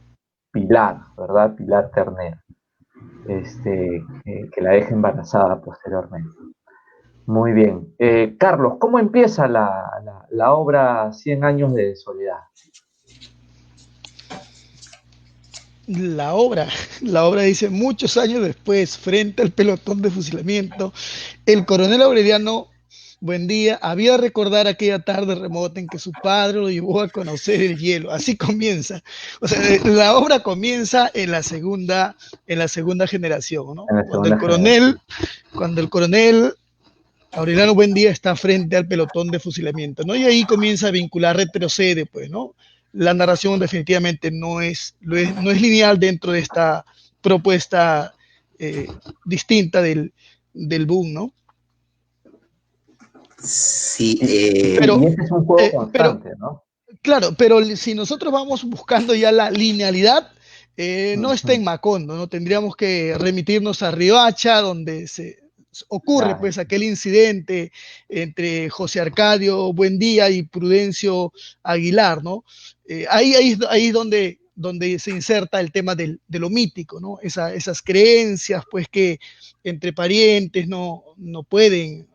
Pilar, ¿verdad? Pilar Ternera, que la deja embarazada posteriormente. Muy bien. Carlos, ¿cómo empieza la obra Cien años de soledad? La obra dice muchos años después, frente al pelotón de fusilamiento, el coronel Aureliano Buendía había de recordar aquella tarde remota en que su padre lo llevó a conocer el hielo. Así comienza. O sea, la obra comienza en la segunda generación, ¿no? En la segunda generación. Cuando el coronel Aureliano Buendía está frente al pelotón de fusilamiento, ¿no? Y ahí comienza a vincular, retrocede, pues, ¿no? La narración definitivamente no es lineal dentro de esta propuesta distinta del boom, ¿no? Sí, Pero, Y ese es un juego pero constante, ¿no? claro, pero si nosotros vamos buscando ya la linealidad, no está Ujú. en Macondo, ¿no? Tendríamos que remitirnos a Riohacha, donde se ocurre Claro. pues aquel incidente entre José Arcadio Buendía y Prudencio Aguilar, ¿no? Ahí donde se inserta el tema de lo mítico, ¿no? Esas creencias, pues que entre parientes no pueden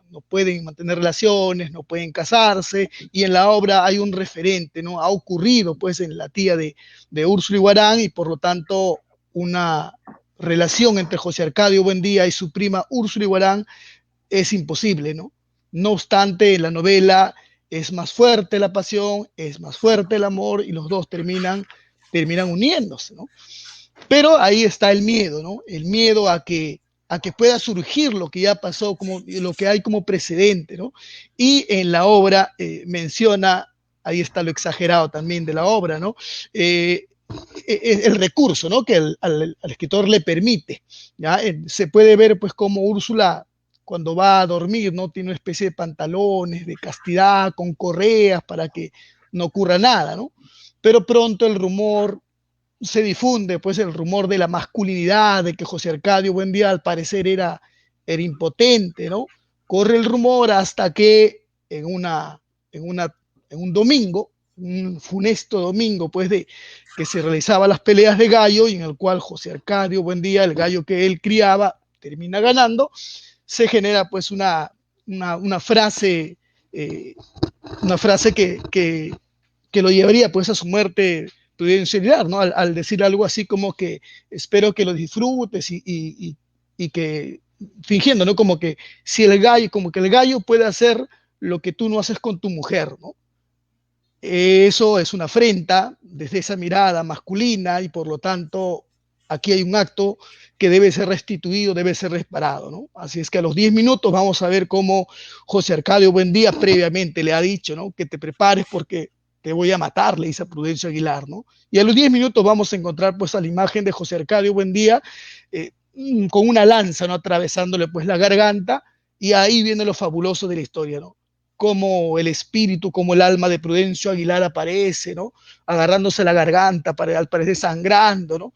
mantener relaciones, no pueden casarse, y en la obra hay un referente, ¿no? Ha ocurrido pues en la tía de Úrsula Iguarán y por lo tanto una relación entre José Arcadio Buendía y su prima Úrsula Iguarán es imposible, ¿no? No obstante, en la novela es más fuerte la pasión, es más fuerte el amor y los dos terminan uniéndose, ¿no? Pero ahí está el miedo, ¿no? El miedo a que pueda surgir lo que ya pasó, como, lo que hay como precedente, ¿no? Y en la obra menciona, ahí está lo exagerado también de la obra, ¿no? El recurso, ¿no? Que al escritor le permite, ¿ya? Se puede ver, pues, como Úrsula, cuando va a dormir, ¿no? Tiene una especie de pantalones de castidad con correas para que no ocurra nada, ¿no? Pero pronto el rumor se difunde pues el rumor de la masculinidad, de que José Arcadio Buendía al parecer era impotente, ¿no? Corre el rumor hasta que en, una, en un domingo, un funesto domingo, pues de que se realizaban las peleas de gallo y en el cual José Arcadio Buendía, el gallo que él criaba, termina ganando, se genera pues una frase, una frase que lo llevaría pues a su muerte Prudencio Aguilar, ¿no? Al decir algo así como que espero que lo disfrutes y que fingiendo, ¿no? Como que si el gallo, como que el gallo puede hacer lo que tú no haces con tu mujer, ¿no? Eso es una afrenta desde esa mirada masculina y por lo tanto aquí hay un acto que debe ser restituido, debe ser reparado, ¿no? Así es que a los 10 minutos vamos a ver cómo José Arcadio Buendía previamente le ha dicho, ¿no? Que te prepares porque te voy a matar, le dice a Prudencio Aguilar, ¿no? Y a los 10 minutos vamos a encontrar pues a la imagen de José Arcadio Buendía con una lanza, ¿no? Atravesándole pues la garganta y ahí viene lo fabuloso de la historia, ¿no? Como el espíritu, como el alma de Prudencio Aguilar aparece, ¿no? Agarrándose la garganta, al parecer sangrando, ¿no?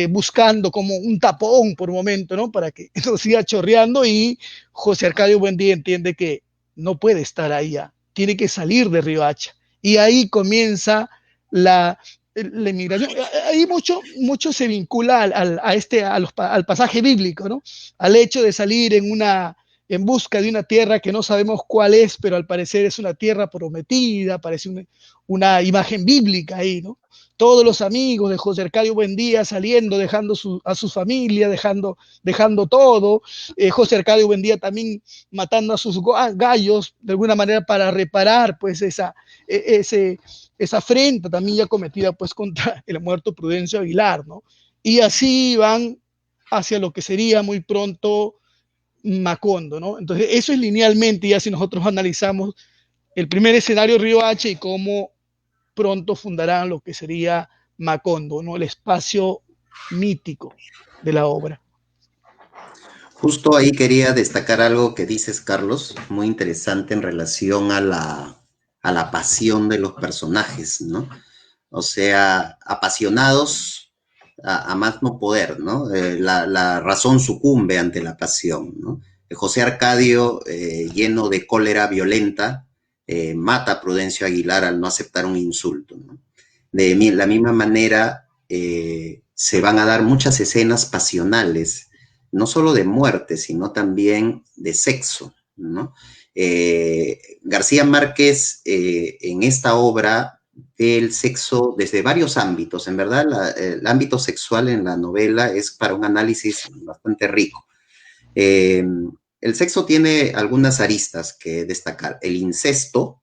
Buscando como un tapón por un momento, ¿no? Para que no siga chorreando y José Arcadio Buendía entiende que no puede estar ahí ya, tiene que salir de Riohacha. Y ahí comienza la inmigración. Ahí mucho se vincula al pasaje bíblico, ¿no? Al hecho de salir en busca de una tierra que no sabemos cuál es, pero al parecer es una tierra prometida, parece una imagen bíblica ahí, ¿no? Todos los amigos de José Arcadio Buendía saliendo, dejando a su familia, dejando todo. José Arcadio Buendía también matando a sus gallos de alguna manera para reparar pues esa afrenta también ya cometida pues contra el muerto Prudencio Aguilar, ¿no? Y así van hacia lo que sería muy pronto Macondo, ¿no? Entonces, eso es linealmente, ya si nosotros analizamos el primer escenario Riohacha y cómo pronto fundarán lo que sería Macondo, ¿no? El espacio mítico de la obra. Justo ahí quería destacar algo que dices, Carlos, muy interesante en relación a la pasión de los personajes, ¿no? O sea, apasionados a más no poder, ¿no? La razón sucumbe ante la pasión, ¿no? José Arcadio, lleno de cólera violenta, mata a Prudencio Aguilar al no aceptar un insulto, ¿no? De la misma manera, se van a dar muchas escenas pasionales, no solo de muerte, sino también de sexo, ¿no? García Márquez en esta obra ve el sexo desde varios ámbitos. En verdad, el ámbito sexual en la novela es para un análisis bastante rico. El sexo tiene algunas aristas que destacar. El incesto,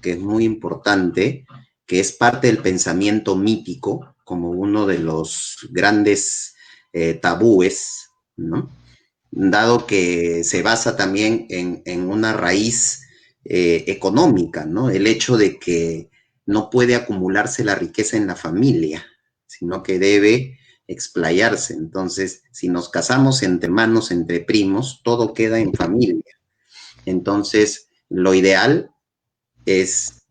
que es muy importante, que es parte del pensamiento mítico, como uno de los grandes tabúes, ¿no? Dado que se basa también en una raíz económica, ¿no? El hecho de que no puede acumularse la riqueza en la familia, sino que debe explayarse. Entonces, si nos casamos entre hermanos, entre primos, todo queda en familia. Entonces, lo ideal es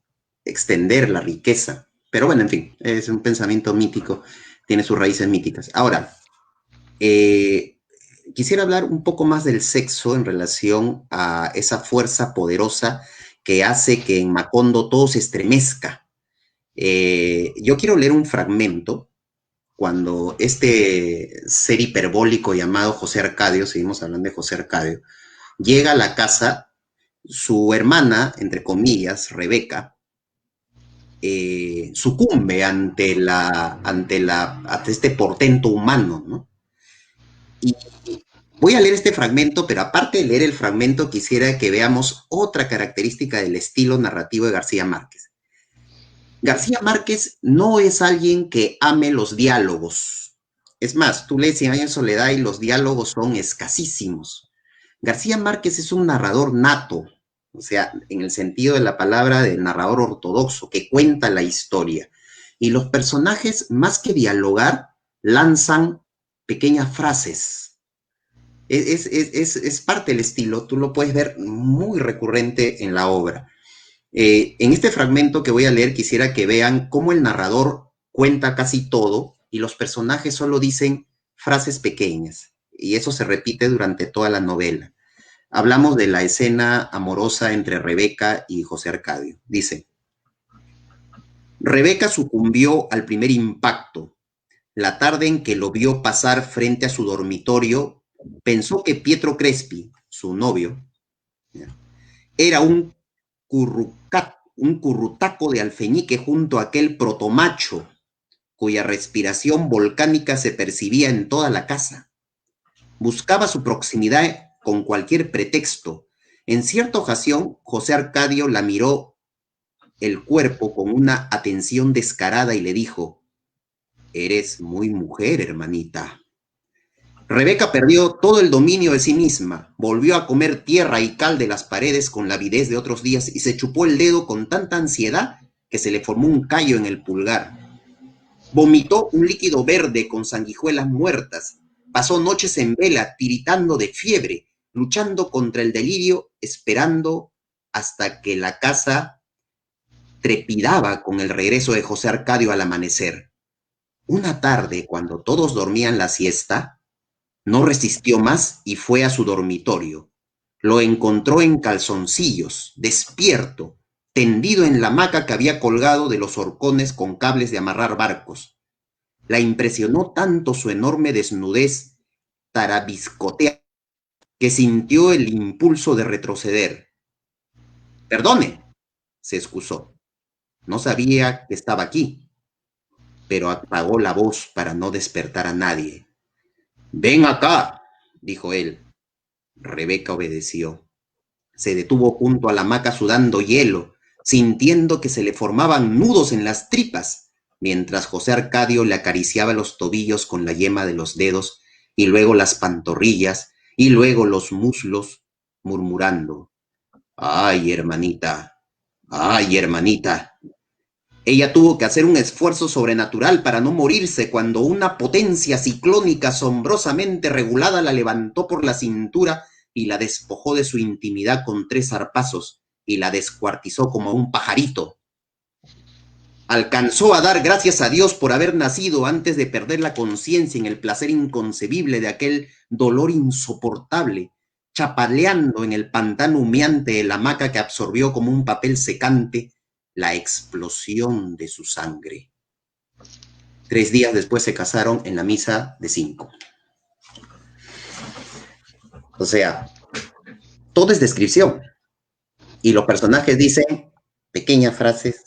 extender la riqueza. Pero bueno, en fin, es un pensamiento mítico, tiene sus raíces míticas. Ahora, quisiera hablar un poco más del sexo en relación a esa fuerza poderosa que hace que en Macondo todo se estremezca. Yo quiero leer un fragmento cuando este ser hiperbólico llamado José Arcadio, seguimos hablando de José Arcadio, llega a la casa, su hermana, entre comillas, Rebeca, sucumbe ante este portento humano, ¿no? Y voy a leer este fragmento, pero aparte de leer el fragmento, quisiera que veamos otra característica del estilo narrativo de García Márquez. García Márquez no es alguien que ame los diálogos. Es más, tú lees Cien años en soledad y los diálogos son escasísimos. García Márquez es un narrador nato, o sea, en el sentido de la palabra del narrador ortodoxo, que cuenta la historia. Y los personajes, más que dialogar, lanzan pequeñas frases. Es parte del estilo, tú lo puedes ver muy recurrente en la obra. En este fragmento que voy a leer quisiera que vean cómo el narrador cuenta casi todo y los personajes solo dicen frases pequeñas y eso se repite durante toda la novela. Hablamos de la escena amorosa entre Rebeca y José Arcadio. Dice, Rebeca sucumbió al primer impacto. La tarde en que lo vio pasar frente a su dormitorio, pensó que Pietro Crespi, su novio, era un currucat un currutaco de alfeñique junto a aquel protomacho, cuya respiración volcánica se percibía en toda la casa. Buscaba su proximidad con cualquier pretexto. En cierta ocasión, José Arcadio la miró el cuerpo con una atención descarada y le dijo: «Eres muy mujer, hermanita». Rebeca perdió todo el dominio de sí misma, volvió a comer tierra y cal de las paredes con la avidez de otros días y se chupó el dedo con tanta ansiedad que se le formó un callo en el pulgar. Vomitó un líquido verde con sanguijuelas muertas, pasó noches en vela, tiritando de fiebre, luchando contra el delirio, esperando hasta que la casa trepidaba con el regreso de José Arcadio al amanecer. Una tarde, cuando todos dormían la siesta, no resistió más y fue a su dormitorio. Lo encontró en calzoncillos, despierto, tendido en la hamaca que había colgado de los horcones con cables de amarrar barcos. La impresionó tanto su enorme desnudez tarabiscoteada que sintió el impulso de retroceder. «Perdone», se excusó. No sabía que estaba aquí, pero apagó la voz para no despertar a nadie. «Ven acá», dijo él. Rebeca obedeció. Se detuvo junto a la hamaca sudando hielo, sintiendo que se le formaban nudos en las tripas, mientras José Arcadio le acariciaba los tobillos con la yema de los dedos, y luego las pantorrillas, y luego los muslos, murmurando: «Ay, hermanita, ay, hermanita». Ella tuvo que hacer un esfuerzo sobrenatural para no morirse cuando una potencia ciclónica asombrosamente regulada la levantó por la cintura y la despojó de su intimidad con 3 zarpazos y la descuartizó como a un pajarito. Alcanzó a dar gracias a Dios por haber nacido antes de perder la conciencia en el placer inconcebible de aquel dolor insoportable, chapaleando en el pantano humeante de la hamaca que absorbió como un papel secante la explosión de su sangre. 3 días después se casaron en la misa de 5. O sea, todo es descripción. Y los personajes dicen pequeñas frases,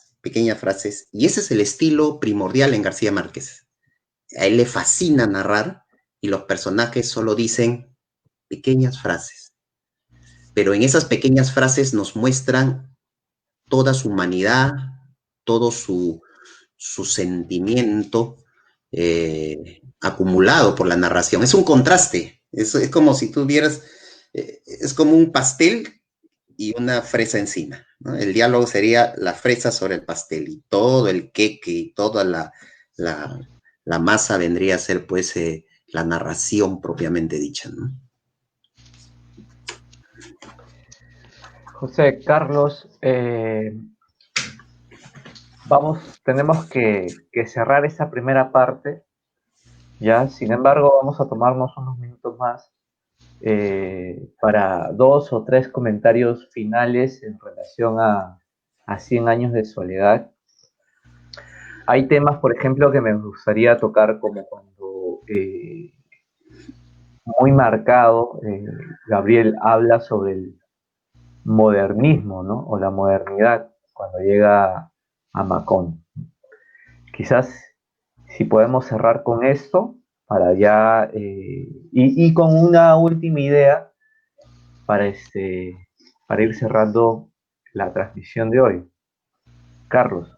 y ese es el estilo primordial en García Márquez. A él le fascina narrar y los personajes solo dicen pequeñas frases. Pero en esas pequeñas frases nos muestran toda su humanidad, todo su sentimiento acumulado por la narración. Es un contraste, es como si tuvieras, es como un pastel y una fresa encima, ¿no? El diálogo sería la fresa sobre el pastel y todo el queque y toda la masa vendría a ser pues la narración propiamente dicha, ¿no? José Carlos, tenemos que cerrar esa primera parte, ¿ya? Sin embargo, vamos a tomarnos unos minutos más para 2 o 3 comentarios finales en relación a 100 años de soledad. Hay temas, por ejemplo, que me gustaría tocar, como cuando muy marcado Gabriel habla sobre el modernismo, ¿no? O la modernidad cuando llega a Macondo. Quizás si podemos cerrar con esto para ya y con una última idea para ir cerrando la transmisión de hoy. Carlos.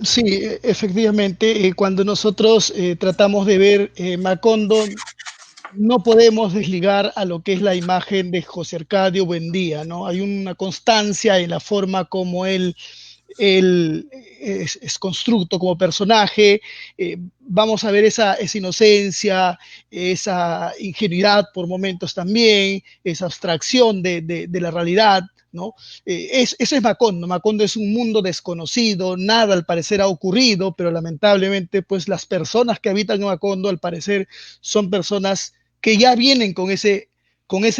Sí, efectivamente, cuando nosotros tratamos de ver Macondo, no podemos desligar a lo que es la imagen de José Arcadio Buendía, ¿no? Hay una constancia en la forma como él es constructo como personaje. Vamos a ver esa inocencia, esa ingenuidad por momentos también, esa abstracción de la realidad, ¿no? Eso es Macondo. Macondo es un mundo desconocido, nada al parecer ha ocurrido, pero lamentablemente pues las personas que habitan en Macondo al parecer son personas que ya vienen con ese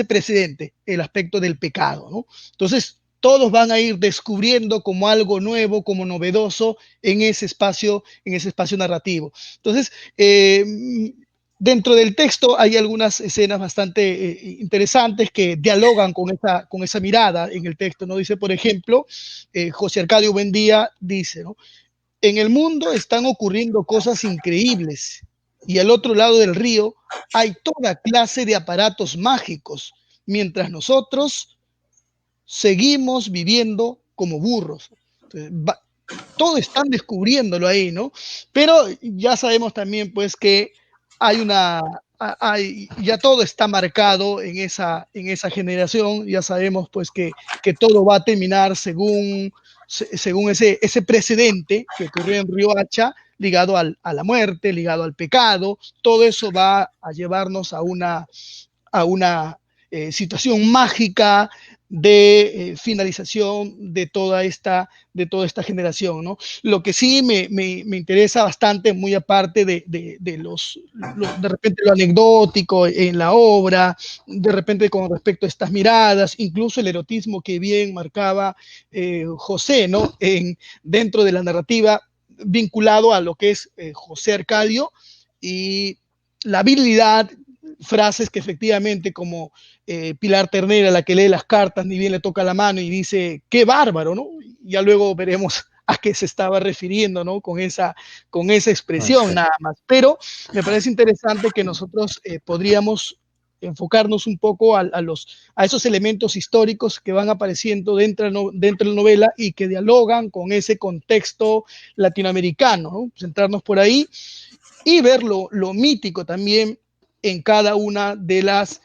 precedente, el aspecto del pecado, ¿no? Entonces, todos van a ir descubriendo como algo nuevo, como novedoso en ese espacio narrativo. Entonces, Dentro del texto hay algunas escenas bastante interesantes que dialogan con esa mirada en el texto, ¿no? Dice, por ejemplo, José Arcadio Buendía dice, ¿no? En el mundo están ocurriendo cosas increíbles y al otro lado del río hay toda clase de aparatos mágicos, mientras nosotros seguimos viviendo como burros. Entonces, todo están descubriéndolo ahí, ¿no? Pero ya sabemos también, pues, que ya todo está marcado en esa generación, ya sabemos, pues, que todo va a terminar según ese precedente que ocurrió en Riohacha, ligado a la muerte, ligado al pecado. Todo eso va a llevarnos a una situación mágica de finalización de toda esta generación, ¿no? Lo que sí me interesa bastante, muy aparte de repente lo anecdótico en la obra, de repente con respecto a estas miradas, incluso el erotismo que bien marcaba José, ¿no? Dentro de la narrativa, vinculado a lo que es José Arcadio y la habilidad, frases que efectivamente como Pilar Ternera, la que lee las cartas, ni bien le toca la mano y dice, qué bárbaro, ¿no? Ya luego veremos a qué se estaba refiriendo, ¿no? Con esa expresión nada más. Pero me parece interesante que nosotros podríamos enfocarnos un poco a esos elementos históricos que van apareciendo dentro de la novela y que dialogan con ese contexto latinoamericano, ¿no? Centrarnos por ahí y ver lo mítico también en cada una de las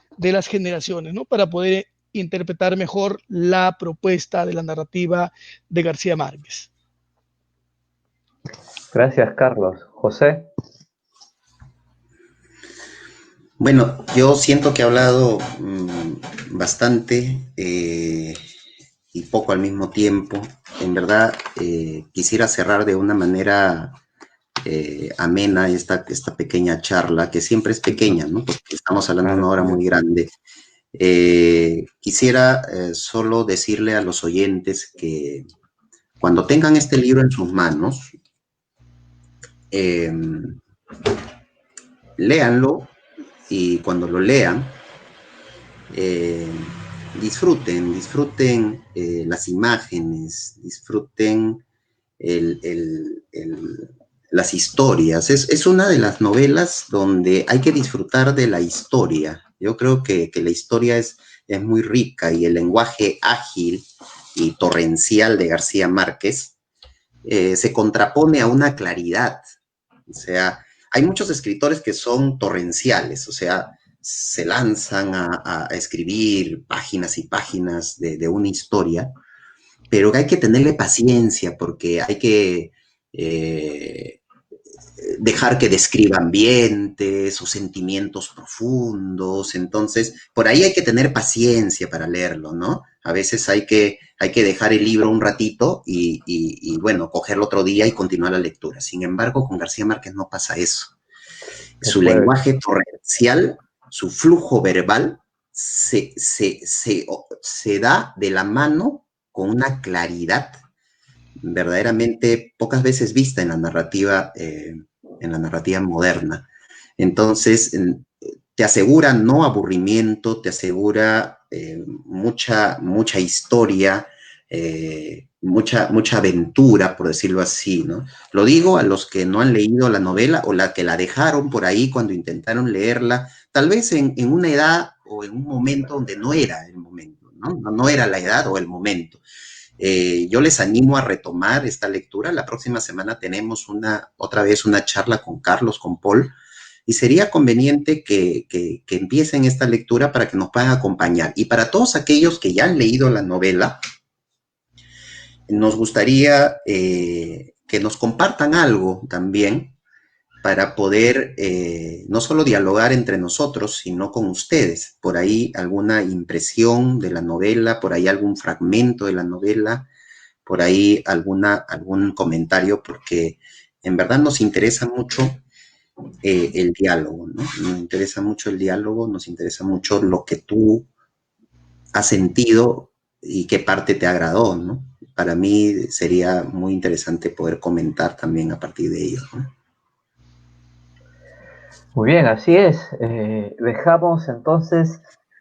generaciones, ¿no? Para poder interpretar mejor la propuesta de la narrativa de García Márquez. Gracias, Carlos. José. Bueno, yo siento que he hablado bastante y poco al mismo tiempo. En verdad, quisiera cerrar de una manera amena esta pequeña charla, que siempre es pequeña, ¿no? Porque estamos hablando de una hora muy grande. Quisiera solo decirle a los oyentes que cuando tengan este libro en sus manos, léanlo, y cuando lo lean, disfruten las imágenes, disfruten las historias. Es una de las novelas donde hay que disfrutar de la historia. Yo creo que la historia es muy rica, y el lenguaje ágil y torrencial de García Márquez se contrapone a una claridad. O sea, hay muchos escritores que son torrenciales, o sea, se lanzan a escribir páginas y páginas de una historia, pero hay que tenerle paciencia porque hay que dejar que describa ambientes o sentimientos profundos. Entonces, por ahí hay que tener paciencia para leerlo, ¿no? A veces hay que dejar el libro un ratito y bueno, cogerlo otro día y continuar la lectura. Sin embargo, con García Márquez no pasa eso. Su lenguaje torrencial, su flujo verbal, se da de la mano con una claridad verdaderamente pocas veces vista en la narrativa moderna. Entonces, te asegura no aburrimiento, te asegura mucha historia, mucha aventura, por decirlo así, ¿no? Lo digo a los que no han leído la novela o la que la dejaron por ahí cuando intentaron leerla, tal vez en una edad o en un momento donde no era el momento, ¿no? No era la edad o el momento. Yo les animo a retomar esta lectura. La próxima semana tenemos otra vez una charla con Carlos, con Paul, y sería conveniente que empiecen esta lectura para que nos puedan acompañar. Y para todos aquellos que ya han leído la novela, nos gustaría que nos compartan algo también para poder no solo dialogar entre nosotros, sino con ustedes. Por ahí alguna impresión de la novela, por ahí algún fragmento de la novela, por ahí algún comentario, porque en verdad nos interesa mucho el diálogo, ¿no? Nos interesa mucho el diálogo, nos interesa mucho lo que tú has sentido y qué parte te agradó, ¿no? Para mí sería muy interesante poder comentar también a partir de ello, ¿no? Muy bien, así es. Dejamos entonces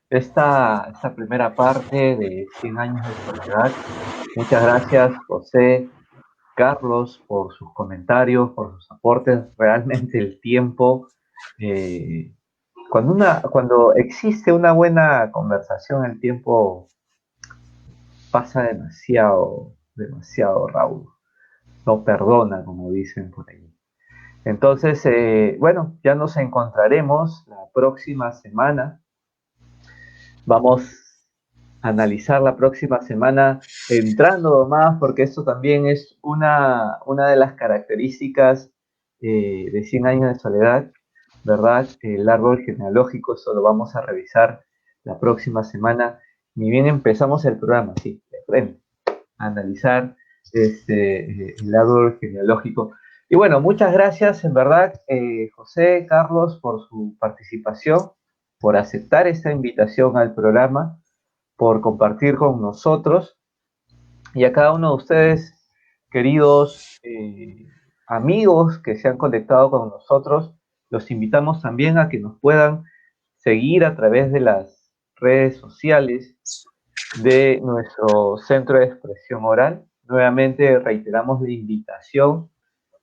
esta primera parte de 100 años de soledad. Muchas gracias, José, Carlos, por sus comentarios, por sus aportes. Realmente el tiempo, eh, cuando existe una buena conversación, el tiempo pasa demasiado rápido. No perdona, como dicen por ahí. Entonces, bueno, ya nos encontraremos la próxima semana. Vamos a analizar la próxima semana entrando más, porque esto también es una de las características de 100 años de soledad, ¿verdad? El árbol genealógico, eso lo vamos a revisar la próxima semana. Ni bien empezamos el programa, sí, de frente, a analizar el árbol genealógico. Y bueno, muchas gracias en verdad, José, Carlos, por su participación, por aceptar esta invitación al programa, por compartir con nosotros y a cada uno de ustedes, queridos amigos que se han conectado con nosotros, los invitamos también a que nos puedan seguir a través de las redes sociales de nuestro centro de expresión oral. Nuevamente reiteramos la invitación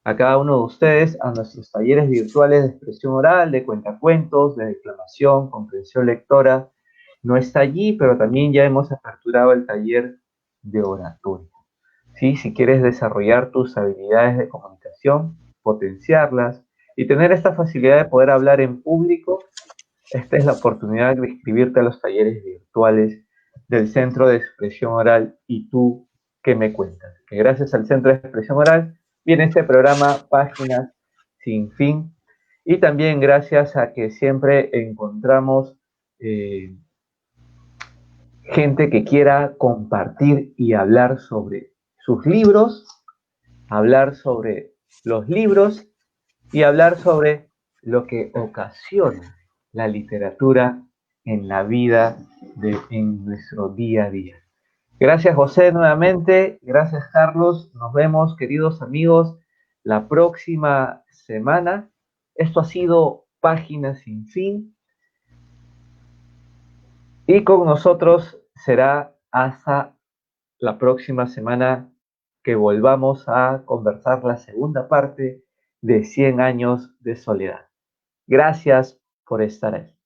a cada uno de ustedes a nuestros talleres virtuales de expresión oral, de cuentacuentos, de declamación, comprensión lectora. No está allí, pero también ya hemos aperturado el taller de oratoria. ¿Sí? Si quieres desarrollar tus habilidades de comunicación, potenciarlas y tener esta facilidad de poder hablar en público, esta es la oportunidad de inscribirte a los talleres virtuales del Centro de Expresión Oral y tú, ¿qué me cuentas? Que gracias al Centro de Expresión Oral viene este programa Páginas Sin Fin y también gracias a que siempre encontramos gente que quiera compartir y hablar sobre sus libros, hablar sobre los libros y hablar sobre lo que ocasiona la literatura en la vida, en nuestro día a día. Gracias, José, nuevamente. Gracias, Carlos. Nos vemos, queridos amigos, la próxima semana. Esto ha sido Páginas Sin Fin. Y con nosotros será hasta la próxima semana que volvamos a conversar la segunda parte de 100 años de soledad. Gracias por estar ahí.